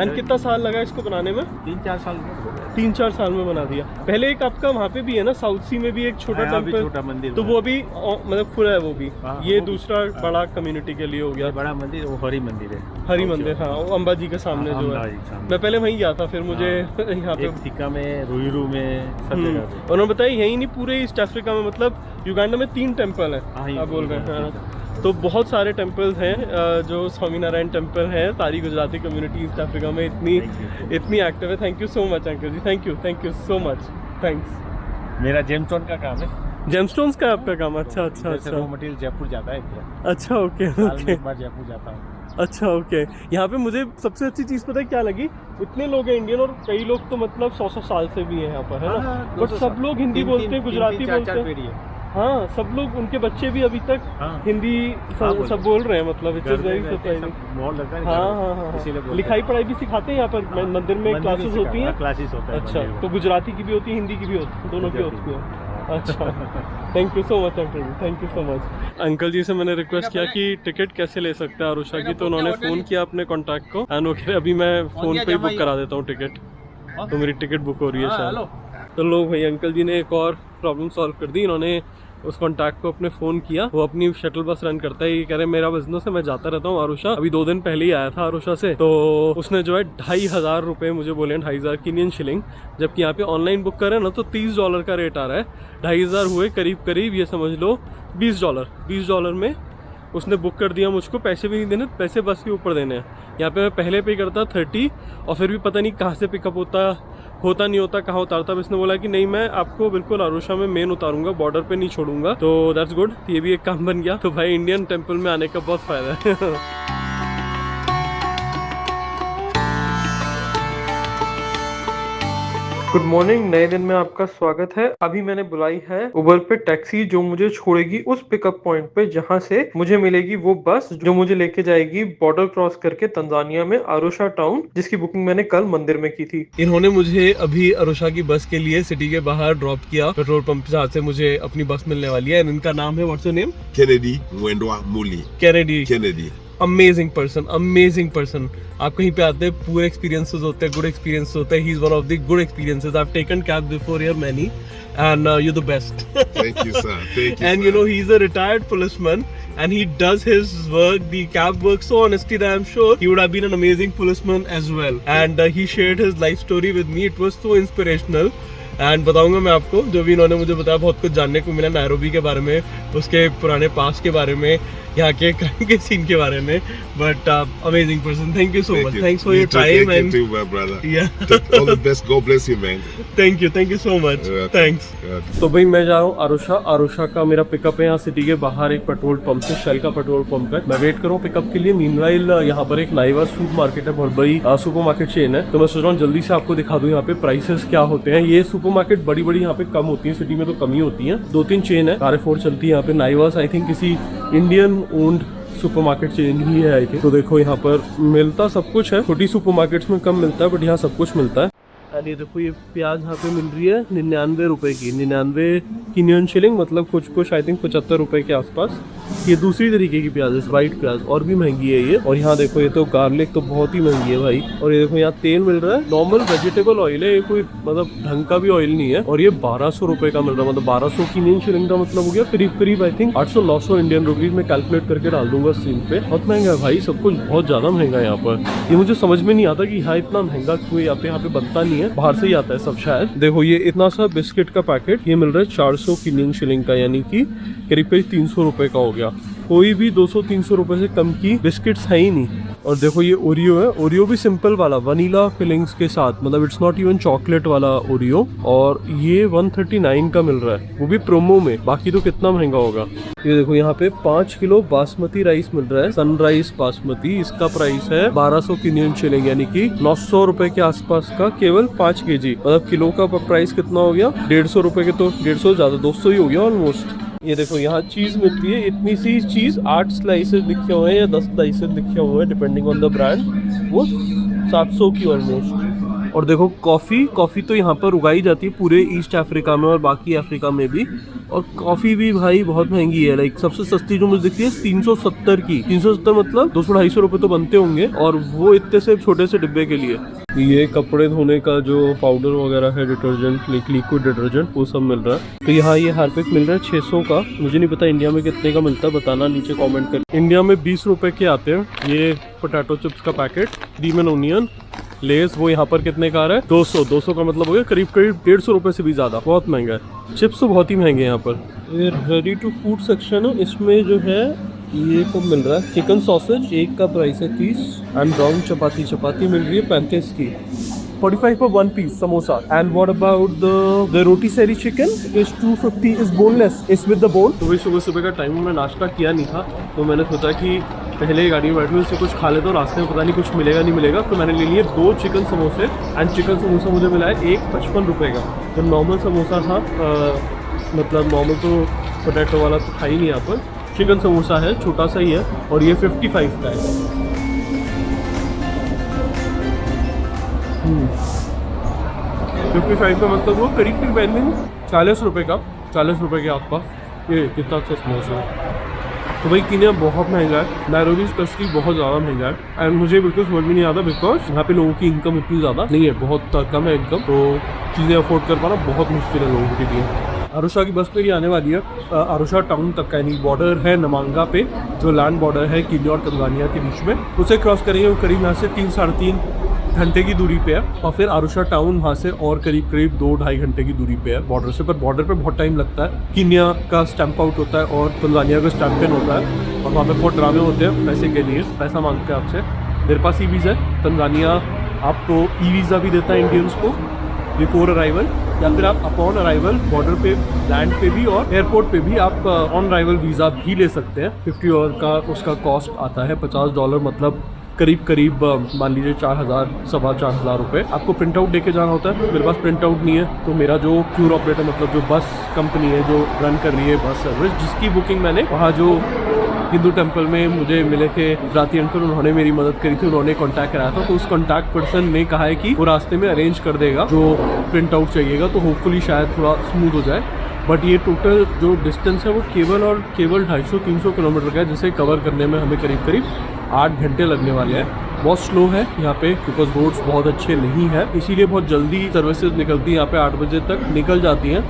एंड कितना साल लगा इसको बनाने में? 3-4 साल में हो गया। 3-4 साल में बना दिया। पहले एक आपका वहाँ पे भी है ना, साउथ सी में भी एक छोटा हाँ, टेंपल, छोटा मंदिर, तो वो अभी मतलब खुला है वो भी। हाँ, ये वो दूसरा बड़ा कम्युनिटी के लिए हो गया। बड़ा मंदिर वो हरि मंदिर है। हरि मंदिर, हाँ, वो अम्बा जी के सामने हाँ, जो अम्बा है। जी सामने। मैं पहले वहीं गया था, फिर मुझे यहाँ पे एक थिका में, रुईरू में, सब जगह पे। उन्होंने बताया यही नहीं पूरे ईस्ट अफ्रीका में, मतलब युगांडा में 3 टेंपल है। हाँ, आप बोल रहे हैं, हाँ। तो बहुत सारे टेंपल्स हैं जो स्वामीनारायण टेंपल है। सारी गुजराती कम्युनिटी ईस्ट अफ्रीका में इतनी एक्टिव है। Thank you so much uncle ji, thank you so much, thanks. मेरा जेमस्टोन का काम है। जेमस्टोन्स का है आपका काम? अच्छा अच्छा जैसे रॉ अच्छा मटेरियल जयपुर जाता है इधर। अच्छा, ओके साल में ओके, एक बार जयपुर जाता हूँ। अच्छा ओके। यहाँ पे मुझे सबसे अच्छी चीज़ पता है क्या लगी? इतने लोग हैं इंडियन, और कई लोग तो मतलब 100 साल से भी हैं यहाँ पर, है ना? हाँ, बट 200 सब लोग हिंदी बोलते हैं, गुजराती बोलते हैं। पीढ़ी है। हाँ, सब लोग, उनके बच्चे भी अभी तक हाँ। हिंदी हाँ, सब बोल रहे हैं, मतलब इट्स घर में वेरी रहते हैं, सरप्राइजिंग। सब माहौल लगता है ना हाँ घर में, हाँ हाँ इसीलिए हाँ। बोलते लिखाई हैं। पढ़ाई भी सिखाते हैं यहाँ पर? हाँ, मंदिर में क्लासेस होती हैं? क्लासेस होता है अच्छा, मंदिर में। तो गुजराती की भी होती है, हिंदी की भी होती है, दोनों की गुजराती होती है? अच्छा, thank you so much uncle ji, thank you so much. Uncle ji से मैंने रिक्वेस्ट किया कि टिकट कैसे ले सकते हैं आरुषा की, तो उन्होंने फ़ोन किया अपने कॉन्टैक्ट को, एंड वो कह रहे अभी मैं फ़ोन पे ही बुक करा देता हूँ टिकट, तो मेरी टिकट बुक हो रही है शायद। तो लो भाई, अंकल जी ने एक और प्रॉब्लम सॉल्व कर दी। इन्होंने उस कॉन्टैक्ट को अपने फ़ोन किया, वो अपनी शटल बस रन करता है, ये कह रहे मेरा बिजनेस है, मैं जाता रहता हूँ आरुषा। अभी 2 दिन पहले ही आया था आरुषा से, तो उसने जो है $2,500 रुपये मुझे बोले, 2,500 केनियन शिलिंग, जबकि यहाँ पे ऑनलाइन बुक करें ना तो $30 का रेट आ रहा है। 2,500 हुए करीब करीब, ये समझ लो $20 में उसने बुक कर दिया मुझको। पैसे भी नहीं देने, पैसे बस के ऊपर देने हैं। यहाँ पे मैं पहले पे करता 30, और फिर भी पता नहीं कहाँ से पिकअप होता नहीं होता, कहाँ उतारता। अब इसने बोला कि नहीं, मैं आपको बिल्कुल आरुषा में मेन उतारूंगा, बॉर्डर पे नहीं छोड़ूंगा, तो दैट्स गुड, ये भी एक काम बन गया। तो भाई इंडियन टेम्पल में आने का बहुत फायदा है। गुड मॉर्निंग, नए दिन में आपका स्वागत है। अभी मैंने बुलाई है उबर पे टैक्सी, जो मुझे छोड़ेगी उस पिकअप पॉइंट पे जहां से मुझे मिलेगी वो बस जो मुझे लेके जाएगी बॉर्डर क्रॉस करके तंजानिया में आरुषा टाउन, जिसकी बुकिंग मैंने कल मंदिर में की थी। इन्होंने मुझे अभी आरुषा की बस के लिए सिटी के बाहर ड्रॉप किया पेट्रोल पंप, जहाँ से मुझे अपनी बस मिलने वाली है। इनका नाम है, what's your name? Kennedy Mwendwa Muli. Kennedy। Amazing person. आप कहीं पे आते हैं, पूरे एक्सपीरियंसेस होते हैं, गुड एक्सपीरियंस होते हैं। He is one of the good experiences. I have taken cab before here many, and you're the best. Thank you, sir. Thank you. And sir. you know, he's a retired policeman, and he does his work, the cab work, so honestly that I'm sure he would have been an amazing policeman as well. And he shared his life story with me. It was so inspirational. And बताऊंगा मैं आपको, जो भी इन्होंने मुझे बताया, बहुत कुछ जानने को मिला नैरोबी के बारे में, उसके पुराने पास के बारे में, यहाँ के क्राइम के सीन के बारे में। But amazing person, thank you so much, thanks for your time and too, my brother. yeah, All the best. God bless you, man. Thank you so much, thanks. तो भाई मैं जा रहा हूँ आरुषा का मेरा पिकअप है यहाँ सिटी के बाहर एक पेट्रोल पंप से, शेल का पेट्रोल पंप है। मैं वेट कर रहा हूँ पिकअप के लिए। मीनवाइल यहाँ पर एक नाइवा सुपर मार्केट है, बहुत बड़ी सुपर मार्केट चेन है, तो मैं सोच रहा हूँ जल्दी से आपको दिखा दूँ यहाँ पे प्राइसेस क्या होते हैं। ये सुपर मार्केट बड़ी यहाँ पे कम होती है, सिटी में तो कम ही होती है। 2-3 चेन है, कारफोर चलती है यहाँ पे। नाइवास आई थिंक किसी इंडियन ओन्ड सुपरमार्केट चेन ही है आई थिंक। तो देखो यहाँ पर मिलता सब कुछ है, छोटी सुपरमार्केट्स में कम मिलता है, बट यहाँ सब कुछ मिलता है। और ये देखो, ये प्याज यहाँ पे मिल रही है 99 रुपए की, 99 केनियन शिलिंग, मतलब कुछ आई थिंक 75 रुपए के आसपास। ये दूसरी तरीके की प्याज है, वाइट प्याज, और भी महंगी है ये। और यहाँ देखो, ये तो गार्लिक तो बहुत ही महंगी है भाई। और ये देखो, यहाँ तेल मिल रहा है, नॉर्मल वेजिटेबल ऑयल है, ये कोई मतलब ढंग का भी ऑयल नहीं है। और ये 1200 रुपए का मिल रहा है, मतलब 1200 केनियन शिलिंग का मतलब हो गया करीब आई थिंक 800-900 इंडियन रुपीज में कैलकुलेट करके डाल दूंगा स्क्रीन पे। बहुत महंगा है भाई, सब कुछ बहुत ज्यादा महंगा है यहाँ पर। ये मुझे समझ में नहीं आता कि यहाँ इतना महंगा क्यों, यहाँ पे बनता नहीं है, बाहर से ही आता है सब शायद। देखो, ये इतना सा बिस्किट का पैकेट ये मिल रहा है 400 केनियन शिलिंग का, यानी कि करीब 300 रुपए का हो गया। कोई भी 200-300 रुपए से कम की बिस्किट्स है ही नहीं। और देखो, ये ओरियो है, ओरियो भी सिंपल वाला वनीला फिलिंग्स के साथ, मतलब इट्स नॉट इवन चॉकलेट वाला ओरियो, और ये 139 का मिल रहा है, वो भी प्रोमो में। बाकी तो कितना महंगा होगा। ये देखो, यहाँ पे 5 किलो बासमती राइस मिल रहा है, सनराइज बासमती। इसका प्राइस है 1200 केनियन शिलिंग, यानी कि 900 रुपए के आसपास का, केवल 5 kg। मतलब किलो का प्राइस कितना हो गया? 150 रुपए के, तो 150 ज्यादा, 200 ही हो गया ऑलमोस्ट। ये देखो, यहाँ चीज मिलती है, इतनी सी चीज 8 स्लाइसेस लिखे हुए हैं या 10 स्लाइसेस लिखे हुए हैं डिपेंडिंग ऑन द ब्रांड, वो 700 की ऑलमोस्ट। और देखो, कॉफी तो यहाँ पर उगाई जाती है पूरे ईस्ट अफ्रीका में और बाकी अफ्रीका में भी। और कॉफी भी भाई बहुत महंगी है, लाइक सबसे सस्ती जो मुझे दिखती है 370 की। 370 मतलब 200-250 रुपए तो बनते होंगे, और वो इतने से छोटे से डिब्बे के लिए। ये कपड़े धोने का जो पाउडर वगैरह है, डिटर्जेंट, लिक्विड डिटर्जेंट, वो सब मिल रहा है। तो यहाँ ये हार्पिक मिल रहा है 600 का। मुझे नहीं पता इंडिया में कितने का मिलता है, बताना नीचे कमेंट कर। इंडिया में 20 रुपए के आते हैं ये पोटैटो चिप्स का पैकेट। क्रीम ओनियन लेस वो यहाँ पर कितने का आ रहा है? 200 का मतलब हो गया करीब 150 रुपए से भी ज्यादा, बहुत महंगा है। चिप्स तो बहुत ही महंगे हैं यहाँ पर। ये रेडी टू फूड सेक्शन है, इसमें जो है ये को मिल रहा है चिकन सॉसेज, एक का प्राइस है 30। एंड ब्राउन चपाती मिल रही है 35 की। 45 for one piece samosa. And what about the roti seri chicken? It is 250 is boneless. It's with the bone. तो वही सुबह का टाइम में नाश्ता किया नहीं था, तो मैंने सोचा कि पहले गाड़ी में बैठे हुए उससे कुछ खा लेता हूँ, रास्ते में पता नहीं कुछ मिलेगा नहीं मिलेगा, तो मैंने ले लिए 2 चिकन समोसे। एंड चिकन समोसा मुझे मिला है एक 55 रुपये का। तो नॉर्मल समोसा था, मतलब नॉर्मल तो पोटैटो वाला तो था ही नहीं यहाँ पर। चिकन समोसा है, छोटा सा ही है, और ये 55 का है। 55 का मतलब वो करीब 40 रुपये का, 40 रुपये के आसपास। ये कितना अच्छा समोसा है। तो भाई केन्या बहुत महंगा है, नायरोबी स्पेशली बहुत ज़्यादा महंगा है। एंड मुझे बिल्कुल समझ में नहीं आता बिकॉज यहाँ पे लोगों की इनकम इतनी ज़्यादा नहीं है, बहुत कम है इनकम, तो चीज़ें अफोर्ड कर पाना बहुत मुश्किल है लोगों के लिए। आरुषा की बस मेरी आने वाली है आरुषा टाउन तक का, यानी बॉर्डर है नमांगा पे, जो लैंड बॉर्डर है केन्या और तंजानिया के बीच में, उसे क्रॉस करेंगे। वो करीब यहाँ से 3-3.5 घंटे की दूरी पे है, और फिर आरुषा टाउन वहाँ से और करीब 2-2.5 घंटे की दूरी पे है बॉर्डर से। पर बॉर्डर पे बहुत टाइम लगता है, केन्या का स्टैंप आउट होता है और तंजानिया का स्टैंप इन होता है, और वहाँ पे बहुत ड्रामे होते हैं पैसे के लिए, पैसा मांगते हैं आपसे। मेरे पास ई वीज़ा है, तंजानिया आपको ई वीज़ा भी देता है इंडियंस को बिफोर अराइवल, या फिर आप अपॉन अराइवल बॉर्डर पे, लैंड पे भी और एयरपोर्ट पे भी आप ऑन अराइवल वीज़ा भी ले सकते हैं। $50 का उसका कॉस्ट आता है, $50 मतलब करीब मान लीजिए 4,000-4,500 रुपये। आपको प्रिंट आउट लेके जाना होता है। मेरे पास प्रिंट आउट नहीं है, तो मेरा जो टूर ऑपरेटर मतलब जो बस कंपनी है जो रन कर रही है बस सर्विस, जिसकी बुकिंग मैंने वहाँ जो हिंदू टेम्पल में मुझे मिले थे गुजराती अंकल, उन्होंने मेरी मदद करी थी, उन्होंने कांटेक्ट कराया था। तो उस कांटेक्ट पर्सन ने कहा है कि वो रास्ते में अरेंज कर देगा जो प्रिंट आउट चाहिएगा, तो होपफुली शायद थोड़ा स्मूथ हो जाए। बट ये टोटल जो डिस्टेंस है वो केवल 250-300 किलोमीटर का है, जिसे कवर करने में हमें करीब 8 घंटे लगने वाले हैं। बहुत स्लो है यहाँ पे बिकॉज रोड्स बहुत अच्छे नहीं है, इसीलिए बहुत जल्दी सर्विसेज निकलती हैं यहाँ पे, 8 बजे तक निकल जाती हैं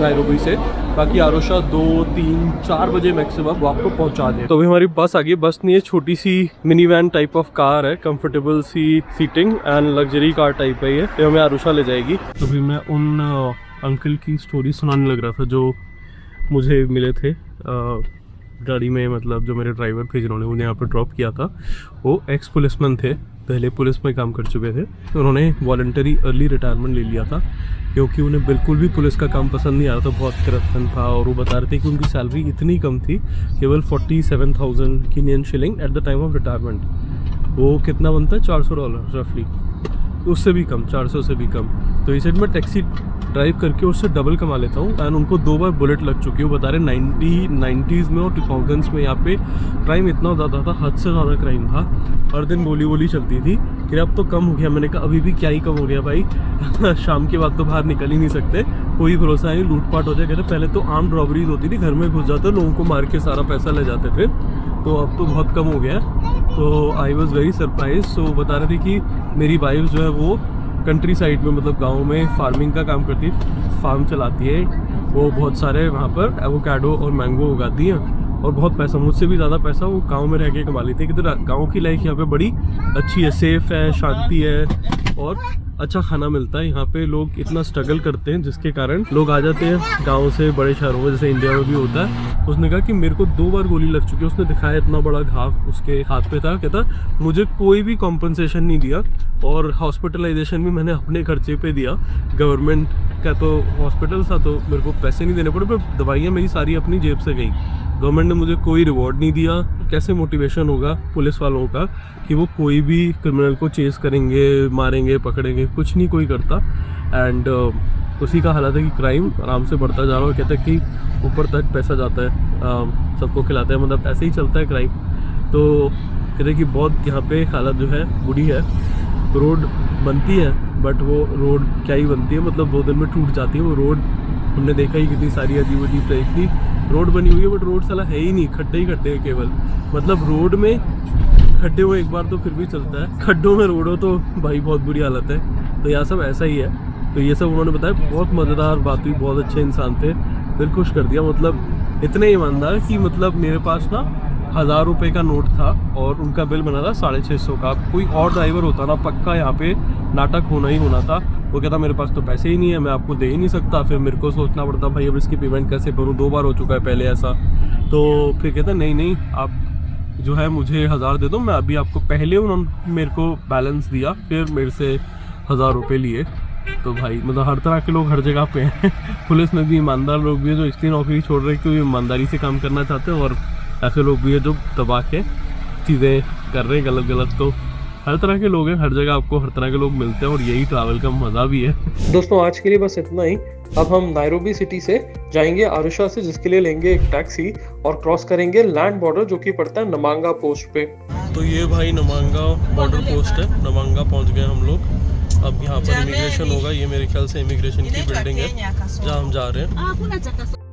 नायरोबी से। बाकी आरुषा 2-3-4 बजे मैक्सिमम वो आपको पहुँचा दे। तो अभी हमारी बस आ गई। बस नहीं है, छोटी सी mini van type of car है, कंफर्टेबल सी seating and luxury car type है ये हमें आरुषा ले जाएगी। तो अभी मैं उन अंकल की स्टोरी सुनाने लग रहा था जो मुझे मिले थे गाड़ी में, मतलब जो मेरे ड्राइवर थे जिन्होंने उन्हें यहाँ पर ड्रॉप किया था, वो एक्स पुलिसमैन थे, पहले पुलिस में काम कर चुके थे। तो उन्होंने वॉलंटरी अर्ली रिटायरमेंट ले लिया था क्योंकि उन्हें बिल्कुल भी पुलिस का काम पसंद नहीं आ रहा था, बहुत करप्शन था। और वो बता रहे थे कि उनकी सैलरी इतनी कम थी, केवल 47,000 Kenyan shilling at the time of retirement. वो कितना बनता है $400 रफली, उससे भी कम, 400 से भी कम। तो इस साइड में टैक्सी ड्राइव करके उससे डबल कमा लेता हूँ। एंड उनको 2 बार बुलेट लग चुकी है। वो बता रहे 90s में और 2000s में यहाँ पे क्राइम इतना ज़्यादा था, हद से ज़्यादा क्राइम था। हर दिन बोली चलती थी कि अब तो कम हो गया। मैंने कहा अभी भी क्या ही कम हो गया भाई शाम के बाद तो बाहर निकल ही नहीं सकते, कोई भरोसा नहीं, लूटपाट हो जाए। कहते पहले तो आर्म्ड रॉबरीज होती थी, घर में घुस जाते, लोगों को मार के सारा पैसा ले जाते थे, तो अब तो बहुत कम हो गया है। तो आई वॉज़ वेरी सरप्राइज। सो बता रहे थे कि मेरी वाइफ जो है वो कंट्री साइड में, मतलब गांव में फार्मिंग का काम करती है, फार्म चलाती है। वो बहुत सारे वहाँ पर एवोकाडो और मैंगो उगाती हैं और बहुत पैसा, मुझसे भी ज़्यादा पैसा वो गांव में रह के कमा लेती है। कि गांव की लाइफ यहाँ पे बड़ी अच्छी है, सेफ़ है, शांति है और अच्छा खाना मिलता है। यहाँ पे लोग इतना स्ट्रगल करते हैं जिसके कारण लोग आ जाते हैं गांव से बड़े शहरों में, जैसे इंडिया में भी होता है। उसने कहा कि मेरे को 2 बार गोली लग चुकी है। उसने दिखाया इतना बड़ा घाव उसके हाथ पे था। कहता मुझे कोई भी कॉम्पनसेशन नहीं दिया और हॉस्पिटलाइजेशन भी मैंने अपने खर्चे पे दिया। गवर्नमेंट का तो हॉस्पिटल था तो मेरे को पैसे नहीं देने पड़े, पर दवाइयाँ मेरी सारी अपनी जेब से गई। गवर्नमेंट ने मुझे कोई रिवॉर्ड नहीं दिया। कैसे मोटिवेशन होगा पुलिस वालों का कि वो कोई भी क्रिमिनल को चेस करेंगे, मारेंगे, पकड़ेंगे, कुछ नहीं कोई करता। एंड उसी का हालत है कि क्राइम आराम से बढ़ता जा रहा है। कहते हैं कि ऊपर तक पैसा जाता है, सबको खिलाता है, मतलब ऐसे ही चलता है क्राइम। तो कहते हैं कि बहुत यहाँ पे हालत जो है बुरी है। रोड बनती है बट वो रोड क्या ही बनती है, मतलब 2 दिन में टूट जाती है वो रोड। हमने देखा ही कितनी सारी अजीब अजीब टाइप की रोड बनी हुई है, बट रोड साला है ही नहीं, खड्डे ही खड्डे हैं केवल। मतलब रोड में खड्डे हो एक बार तो फिर भी चलता है, खड्डों में रोड हो तो भाई बहुत बुरी हालत है। तो यहाँ सब ऐसा ही है। तो ये सब उन्होंने बताया, बहुत मज़ेदार बात हुई, बहुत अच्छे इंसान थे, दिल खुश कर दिया। मतलब इतने ईमानदार कि मतलब मेरे पास ना 1000 रुपये का नोट था और उनका बिल बना था 650 का। कोई और ड्राइवर होता ना पक्का यहाँ पे नाटक होना ही होना था। वो कहता मेरे पास तो पैसे ही नहीं है, मैं आपको दे ही नहीं सकता। फिर मेरे को सोचना पड़ता भाई अब इसकी पेमेंट कैसे करूँ, 2 बार हो चुका है पहले ऐसा। तो फिर कहता नहीं आप जो है मुझे 1000 दे दो, मैं अभी आपको, पहले उन्होंने मेरे को बैलेंस दिया, फिर मेरे से 1000 रुपये लिए। तो भाई मतलब हर तरह के लोग हर जगह पे हैं। पुलिस में भी ईमानदार लोग भी हैं जो इसलिए नौकरी छोड़ रहे हैं क्योंकि ईमानदारी से काम करना चाहते हैं, और ऐसे लोग भी हैं जो दबा के चीज़ें कर रहे हैं गलत गलत। तो हर तरह के लोग हैं, हर जगह आपको हर तरह के लोग मिलते हैं, और यही ट्रैवल का मज़ा भी है। दोस्तों आज के लिए बस इतना ही। अब हम नायरोबी सिटी से जाएंगे आरुशा से, जिसके लिए लेंगे एक टैक्सी और क्रॉस करेंगे लैंड बॉर्डर जो कि पड़ता है नमांगा पोस्ट पे। तो ये भाई नमांगा बॉर्डर पोस्ट है, नमांगा पहुंच गए हम लोग। अब यहाँ पर इमिग्रेशन होगा, ये मेरे ख्याल से इमिग्रेशन की बिल्डिंग है जहाँ हम जा रहे हैं।